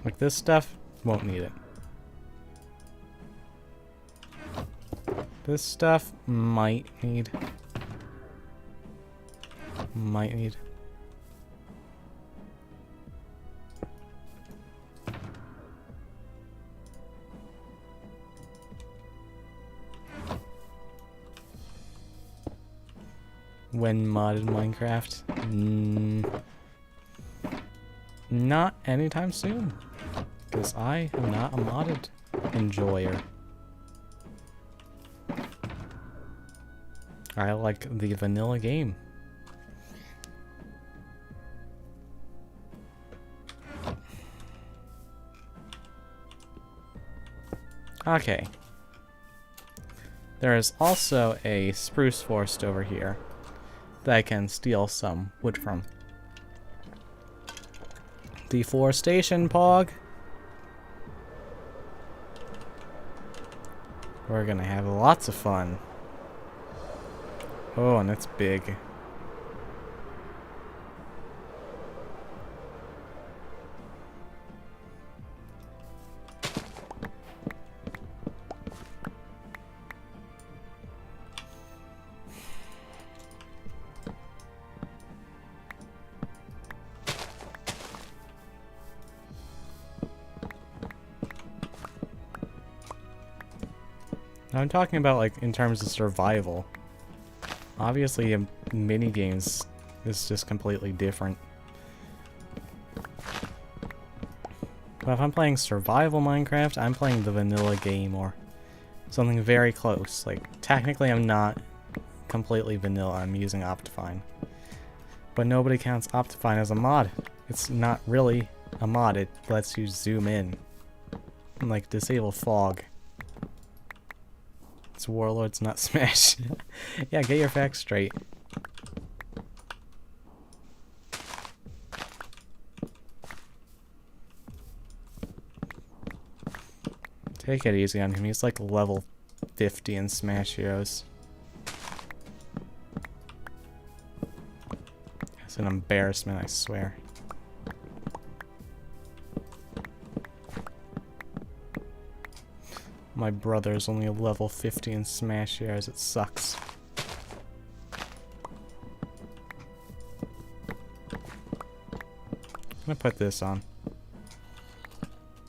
Like this stuff, won't need it. This stuff, might need. Might need. When modded Minecraft? Not anytime soon. Because I am not a modded enjoyer. I like the vanilla game. Okay. There is also a spruce forest over here that I can steal some wood from. Deforestation, Pog. We're gonna have lots of fun. Oh, and it's big. I'm talking about, like, in terms of survival. Obviously, mini games is just completely different. But if I'm playing survival Minecraft, I'm playing the vanilla game or something very close. Like, technically I'm not completely vanilla, I'm using Optifine. But nobody counts Optifine as a mod. It's not really a mod, it lets you zoom in. And, like, disable fog. It's Warlords, not Smash. Yeah, get your facts straight. Take it easy on him. He's like level 50 in Smash Heroes. It's an embarrassment, I swear. My brother's only a level 50 in Smash Heroes. It sucks. I'm gonna put this on.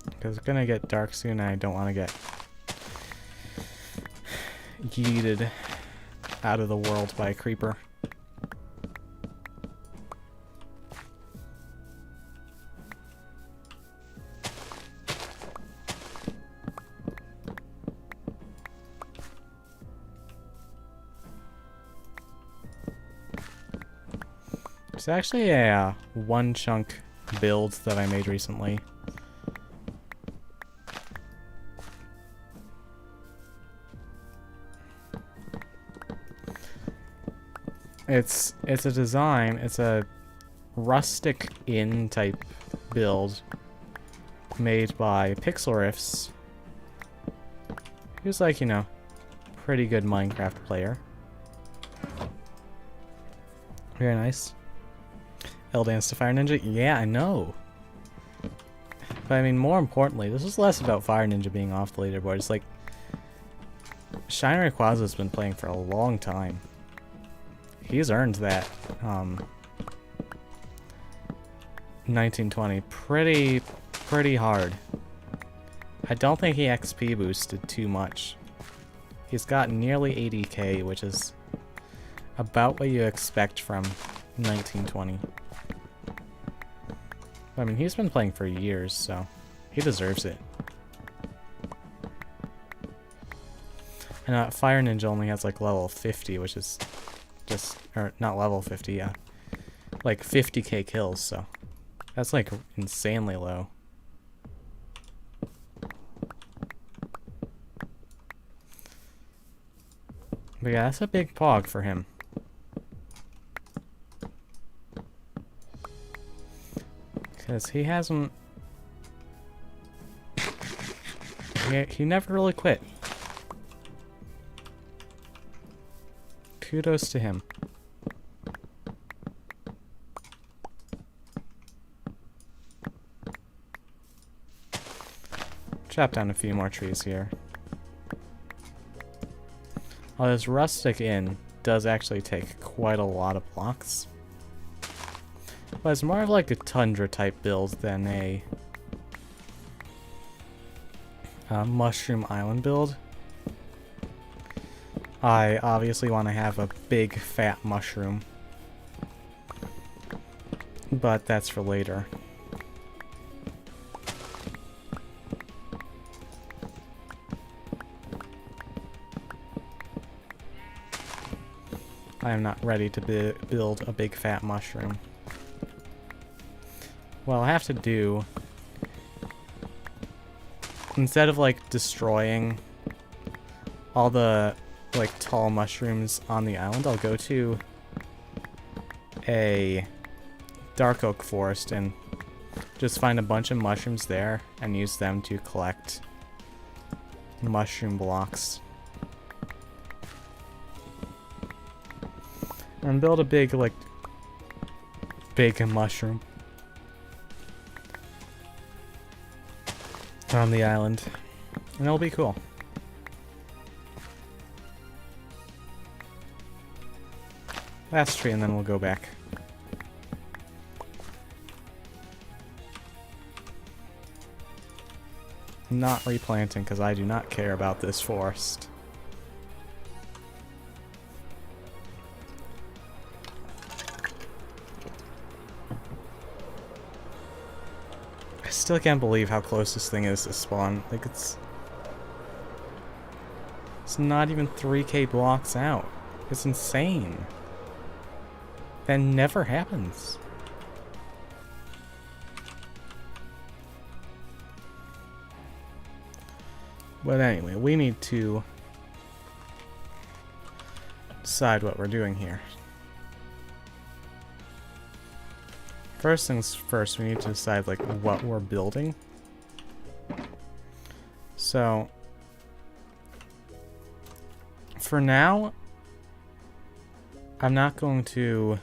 Because it's gonna get dark soon and I don't want to get yeeted out of the world by a creeper. It's actually a one chunk build that I made recently. It's a design, it's a rustic inn type build made by Pixel Riffs. Who's like, you know, pretty good Minecraft player. Very nice. Dance to Fire Ninja? Yeah, I know. But I mean, more importantly, this is less about Fire Ninja being off the leaderboard. It's like, Shiner Rayquaza's been playing for a long time. He's earned that 1920 pretty hard. I don't think he XP boosted too much. He's got nearly 80k, which is about what you expect from 1920. I mean, he's been playing for years, so he deserves it. And Fire Ninja only has like level 50, which is just, or not level 50, yeah. Like 50k kills, so that's like insanely low. But yeah, that's a big pog for him. Because he hasn't... He never really quit. Kudos to him. Chop down a few more trees here. Oh, this rustic inn does actually take quite a lot of blocks. But it's more of like a tundra type build than a mushroom island build. I obviously want to have a big fat mushroom, but that's for later. I am not ready to build a big fat mushroom. What I'll have to do, instead of like destroying all the like tall mushrooms on the island, I'll go to a dark oak forest and just find a bunch of mushrooms there and use them to collect mushroom blocks. And build a big mushroom on the island. And it'll be cool. Last tree and then we'll go back. Not replanting because I do not care about this forest. I still can't believe how close this thing is to spawn. Like it's not even 3k blocks out. It's insane. That never happens. But anyway, we need to decide what we're doing here. First things first, we need to decide like what we're building. So for now, I'm not going to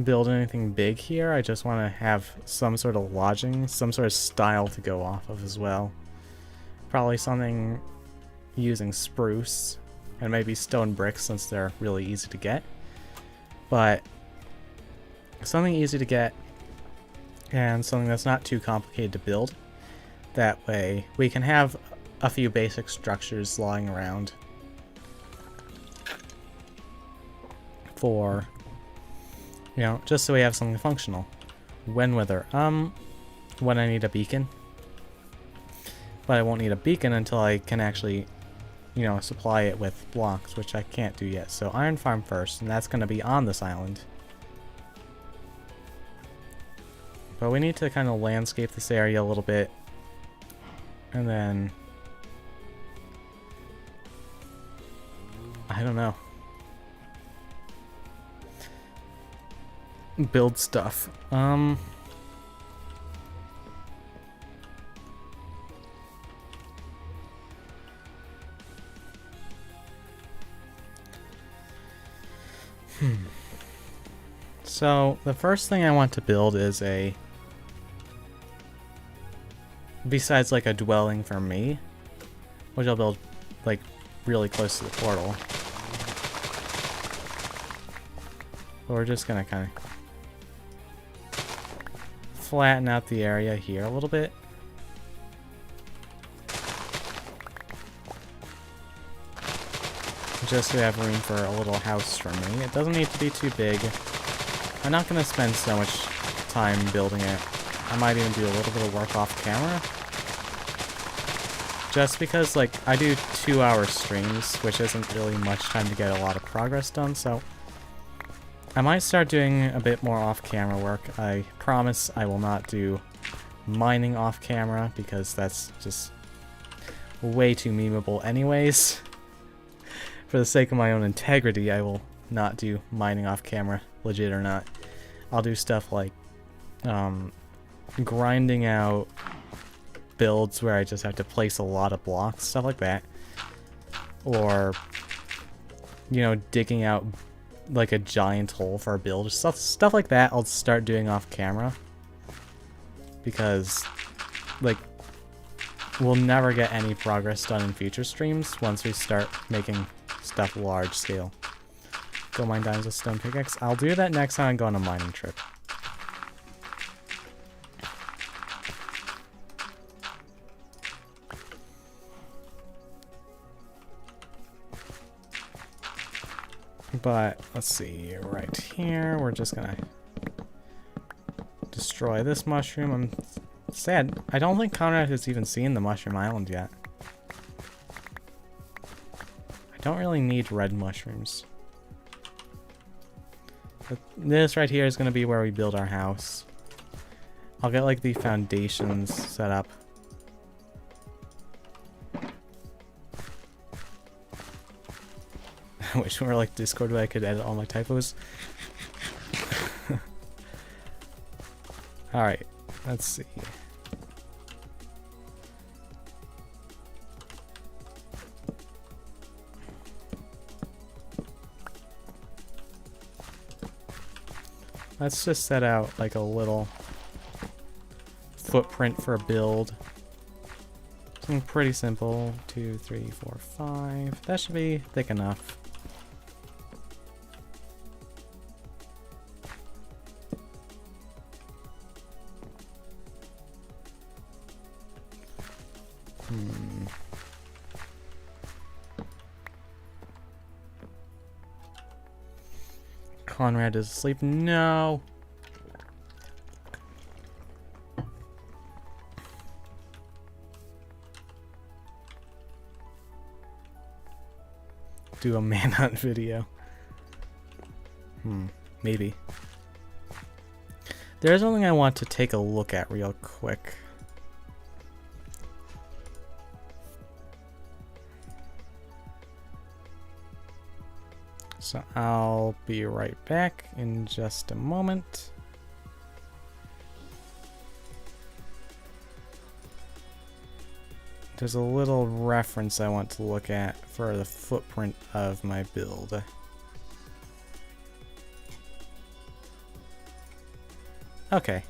build anything big here. I just want to have some sort of lodging, some sort of style to go off of as well. Probably something using spruce and maybe stone bricks since they're really easy to get. But something easy to get and something that's not too complicated to build. That way we can have a few basic structures lying around for, you know, just so we have something functional. When I need a beacon. But I won't need a beacon until I can actually, you know, supply it with blocks, which I can't do yet. So iron farm first, and that's going to be on this island. But we need to kind of landscape this area a little bit. And then I don't know. Build stuff. So the first thing I want to build is besides like a dwelling for me, which I'll build like really close to the portal. But we're just gonna kind of flatten out the area here a little bit. Just so we have room for a little house for me. It doesn't need to be too big. I'm not going to spend so much time building it. I might even do a little bit of work off camera. Just because, like, I do 2-hour streams, which isn't really much time to get a lot of progress done, so I might start doing a bit more off-camera work. I promise I will not do mining off-camera, because that's just way too memeable anyways. For the sake of my own integrity, I will not do mining off-camera, legit or not. I'll do stuff like grinding out builds where I just have to place a lot of blocks, stuff like that. Or, you know, digging out like a giant hole for a build. Stuff like that I'll start doing off camera. Because, like, we'll never get any progress done in future streams once we start making stuff large scale. Go mine diamonds with stone pickaxe. I'll do that next time I go on a mining trip. But let's see, right here, we're just gonna destroy this mushroom. I'm sad. I don't think Conrad has even seen the Mushroom Island yet. I don't really need red mushrooms. But this right here is going to be where we build our house. I'll get like the foundations set up. I wish we were like Discord where I could edit all my typos. Alright, let's see. Let's just set out like a little footprint for a build. Something pretty simple. 2, 3, 4, 5. That should be thick enough. Conrad is asleep. No. Do a manhunt video. Maybe. There's something I want to take a look at real quick. So I'll be right back in just a moment. There's a little reference I want to look at for the footprint of my build. Okay.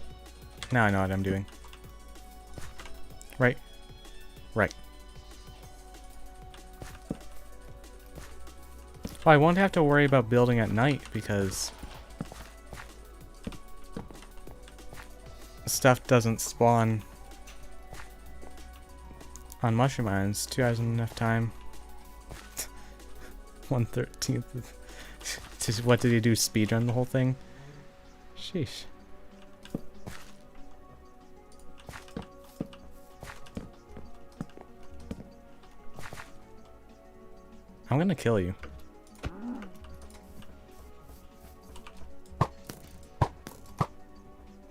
Now I know what I'm doing. Right. Right. Oh, I won't have to worry about building at night because stuff doesn't spawn on Mushroom Islands. 2 hours isn't enough time. 1/13. What did he do? Speedrun the whole thing? Sheesh. I'm gonna kill you.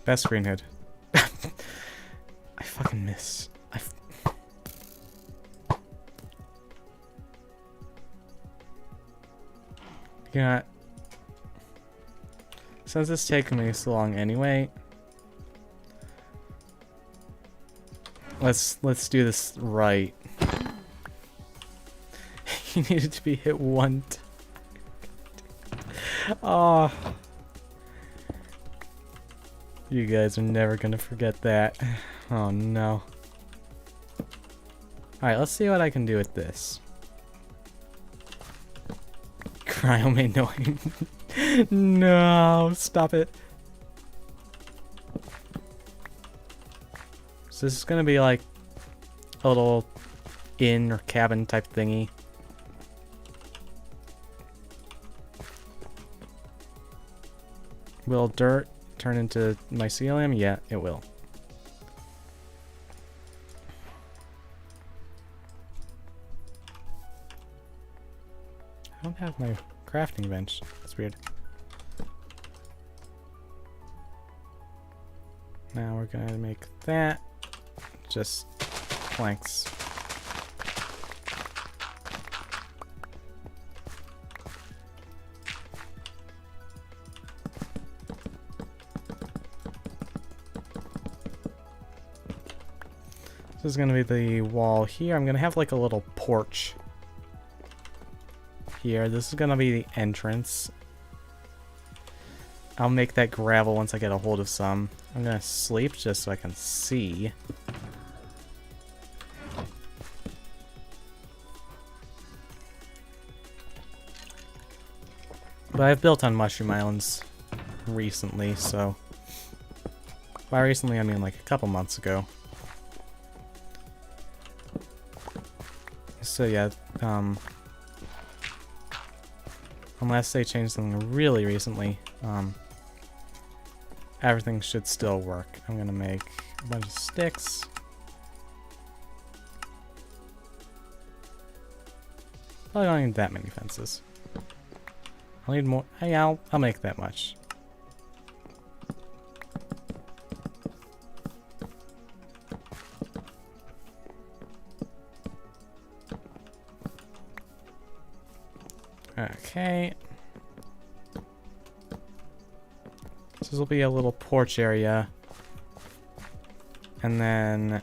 Best screen hit. I fucking missed. Yeah. Since it's taking me so long anyway, let's do this right. He needed to be hit one time. Oh. You guys are never gonna forget that. Oh no. Alright, let's see what I can do with this. Cryo made noise. No, stop it. So this is gonna be like a little inn or cabin type thingy. Will dirt turn into mycelium? Yeah, it will. I don't have my crafting bench. That's weird. Now we're gonna make that just planks. This is gonna be the wall here. I'm gonna have like a little porch here. This is gonna be the entrance. I'll make that gravel once I get a hold of some. I'm gonna sleep just so I can see. But I've built on Mushroom Islands recently, so by recently I mean like a couple months ago. So yeah, unless they change something really recently, everything should still work. I'm gonna make a bunch of sticks. Probably don't need that many fences. I'll need more. Hey, I'll make that much. Okay. So this will be a little porch area. And then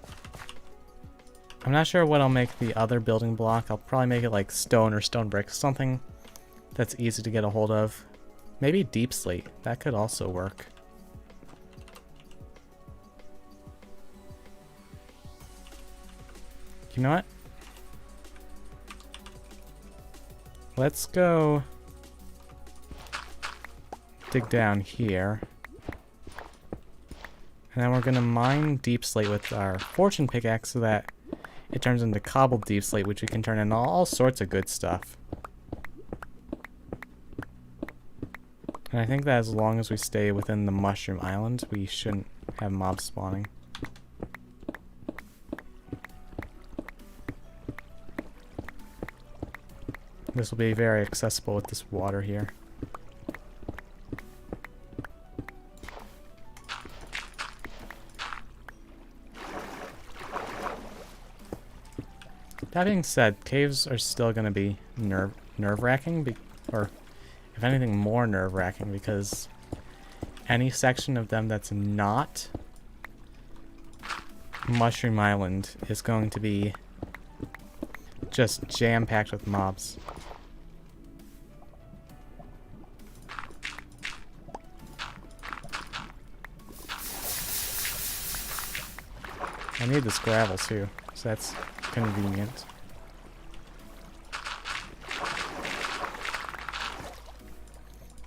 I'm not sure what I'll make the other building block. I'll probably make it like stone or stone brick, something that's easy to get a hold of. Maybe deep slate. That could also work. You know what? Let's go dig down here. And then we're going to mine deep slate with our fortune pickaxe so that it turns into cobbled deep slate, which we can turn into all sorts of good stuff. And I think that as long as we stay within the Mushroom Island, we shouldn't have mobs spawning. This will be very accessible with this water here. That being said, caves are still going to be nerve-wracking, or if anything more nerve-wracking, because any section of them that's not Mushroom Island is going to be just jam-packed with mobs. I need this gravel too, so that's convenient.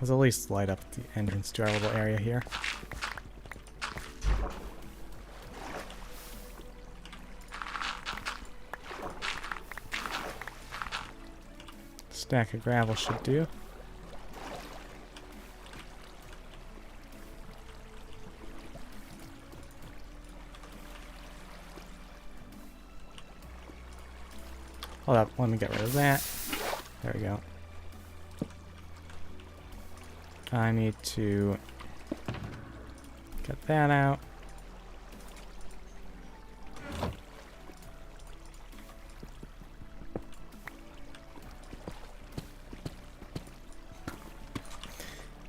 Let's at least light up the entrance to our little area here. Stack of gravel should do. Hold up, let me get rid of that. There we go. I need to get that out.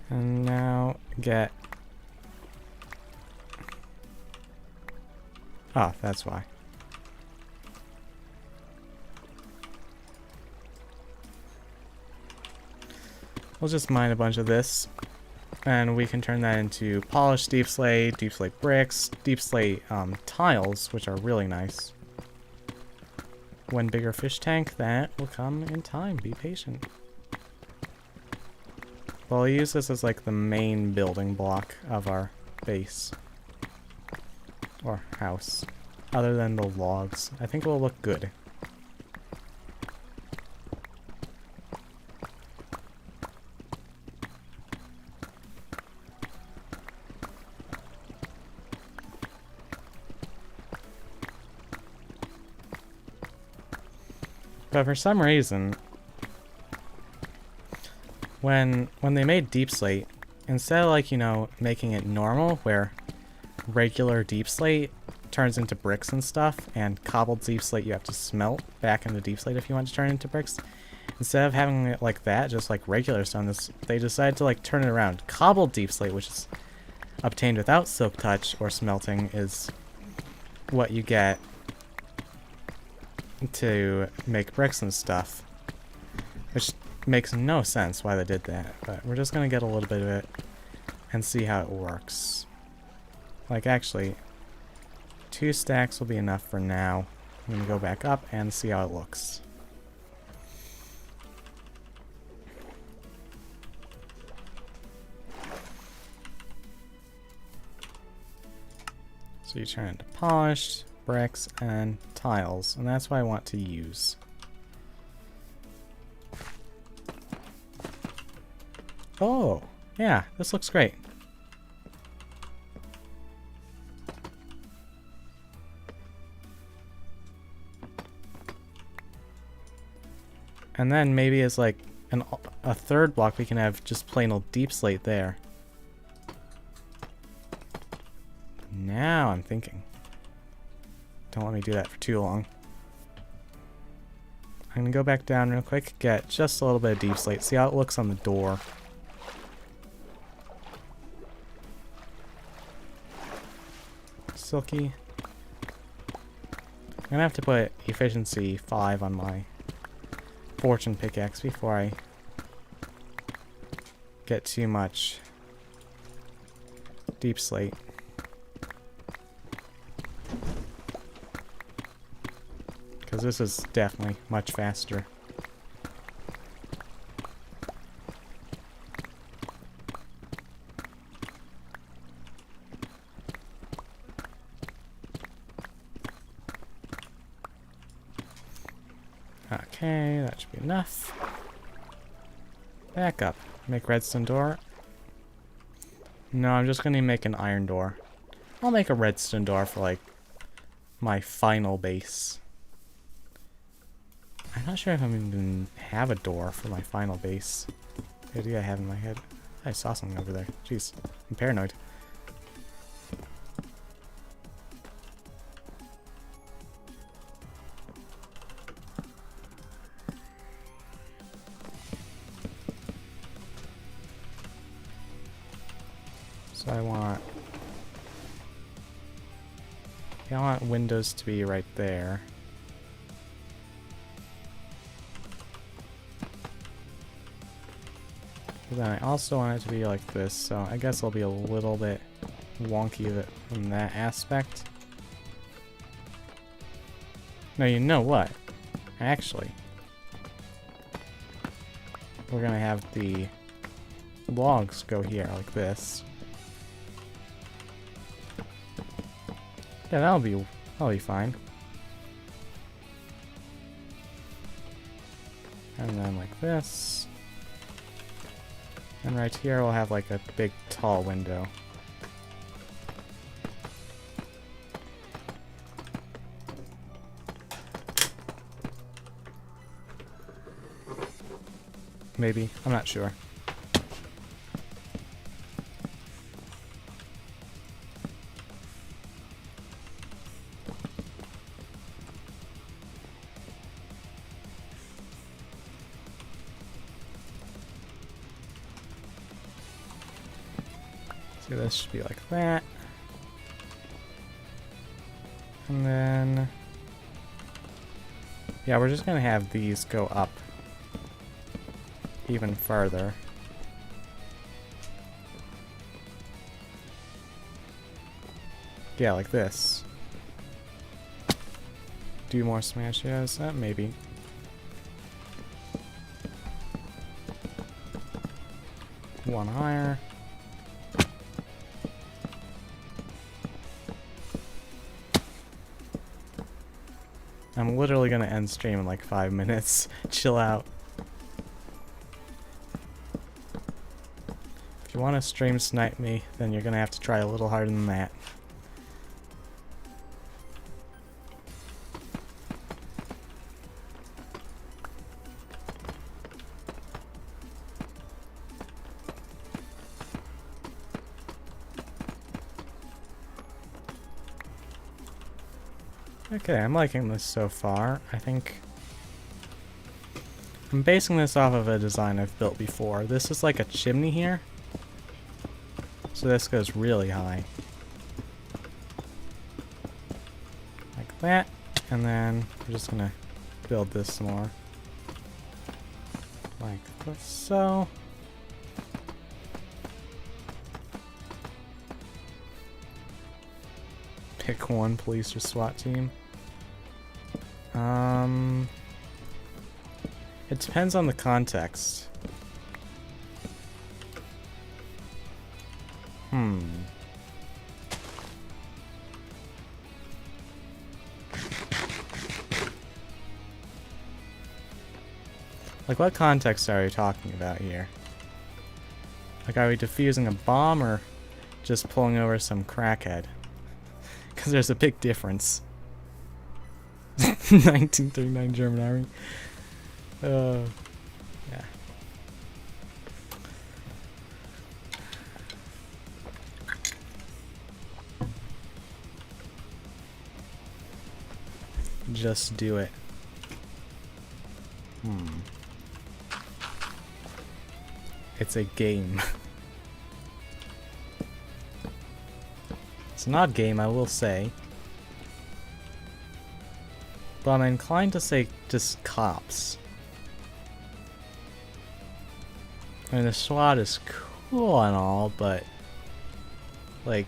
And now get... Oh, that's why. We'll just mine a bunch of this, and we can turn that into polished deep slate bricks, deep slate tiles, which are really nice. When bigger fish tank, that will come in time. Be patient. Well, I'll use this as like the main building block of our base. Or house. Other than the logs. I think it will look good. But for some reason, when they made deep slate, instead of like, you know, making it normal where regular deep slate turns into bricks and stuff, and cobbled deep slate you have to smelt back into deep slate if you want to turn it into bricks, instead of having it like that, just like regular stone, they decided to like turn it around. Cobbled deep slate, which is obtained without silk touch or smelting, is what you get to make bricks and stuff, which makes no sense why they did that, but we're just gonna get a little bit of it and see how it works. Like, actually, 2 stacks will be enough for now. I'm gonna go back up and see how it looks. So you turn it into polished bricks and tiles, and that's what I want to use. Oh, yeah, this looks great. And then maybe as like a third block we can have just plain old deep slate there. Now I'm thinking. Don't let me do that for too long. I'm gonna go back down real quick, get just a little bit of deep slate, see how it looks on the door. Silky. I'm gonna have to put efficiency 5 on my fortune pickaxe before I get too much deep slate. Because this is definitely much faster. Okay, that should be enough. Back up. Make redstone door. No, I'm just gonna make an iron door. I'll make a redstone door for like my final base. I'm not sure if I'm even have a door for my final base. The idea I have in my head. I saw something over there. Jeez, I'm paranoid. So I want windows to be right there. But then I also want it to be like this, so I guess I'll be a little bit wonky of it from that aspect. No, you know what? Actually, we're gonna have the logs go here like this. Yeah, that'll be fine. And then like this. And right here we'll have like a big tall window. Maybe, I'm not sure. So this should be like that. And then, yeah, we're just gonna have these go up even further. Yeah, like this. Do more smashes? Maybe. One higher. I'm literally gonna end stream in like 5 minutes. Chill out. If you want to stream snipe me, then you're gonna have to try a little harder than that. Okay, I'm liking this so far. I think I'm basing this off of a design I've built before. This is like a chimney here. So this goes really high. Like that. And then we're just gonna build this some more. Like so. Pick one police or SWAT team. It depends on the context. Like, what context are you talking about here? Like, are we defusing a bomb or just pulling over some crackhead? Because there's a big difference. 1939 German Army. Yeah. Just do it. It's a game. It's an odd game, I will say. But I'm inclined to say just cops. I mean, the SWAT is cool and all, but like,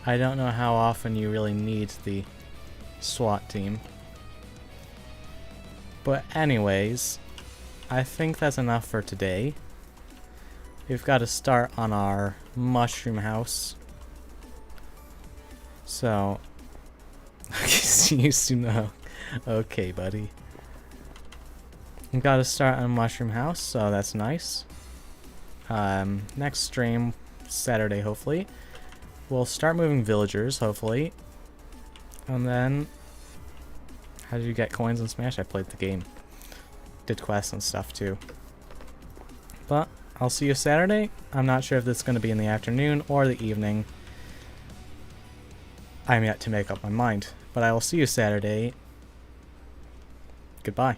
I don't know how often you really need the SWAT team. But anyways, I think that's enough for today. We've got to start on our mushroom house. So, you soon know. Okay, buddy. We've got to start on mushroom house, so that's nice. Next stream, Saturday, hopefully. We'll start moving villagers, hopefully. And then, how did you get coins in Smash? I played the game. Did quests and stuff too. But I'll see you Saturday. I'm not sure if this is going to be in the afternoon or the evening. I'm yet to make up my mind. But I will see you Saturday. Goodbye.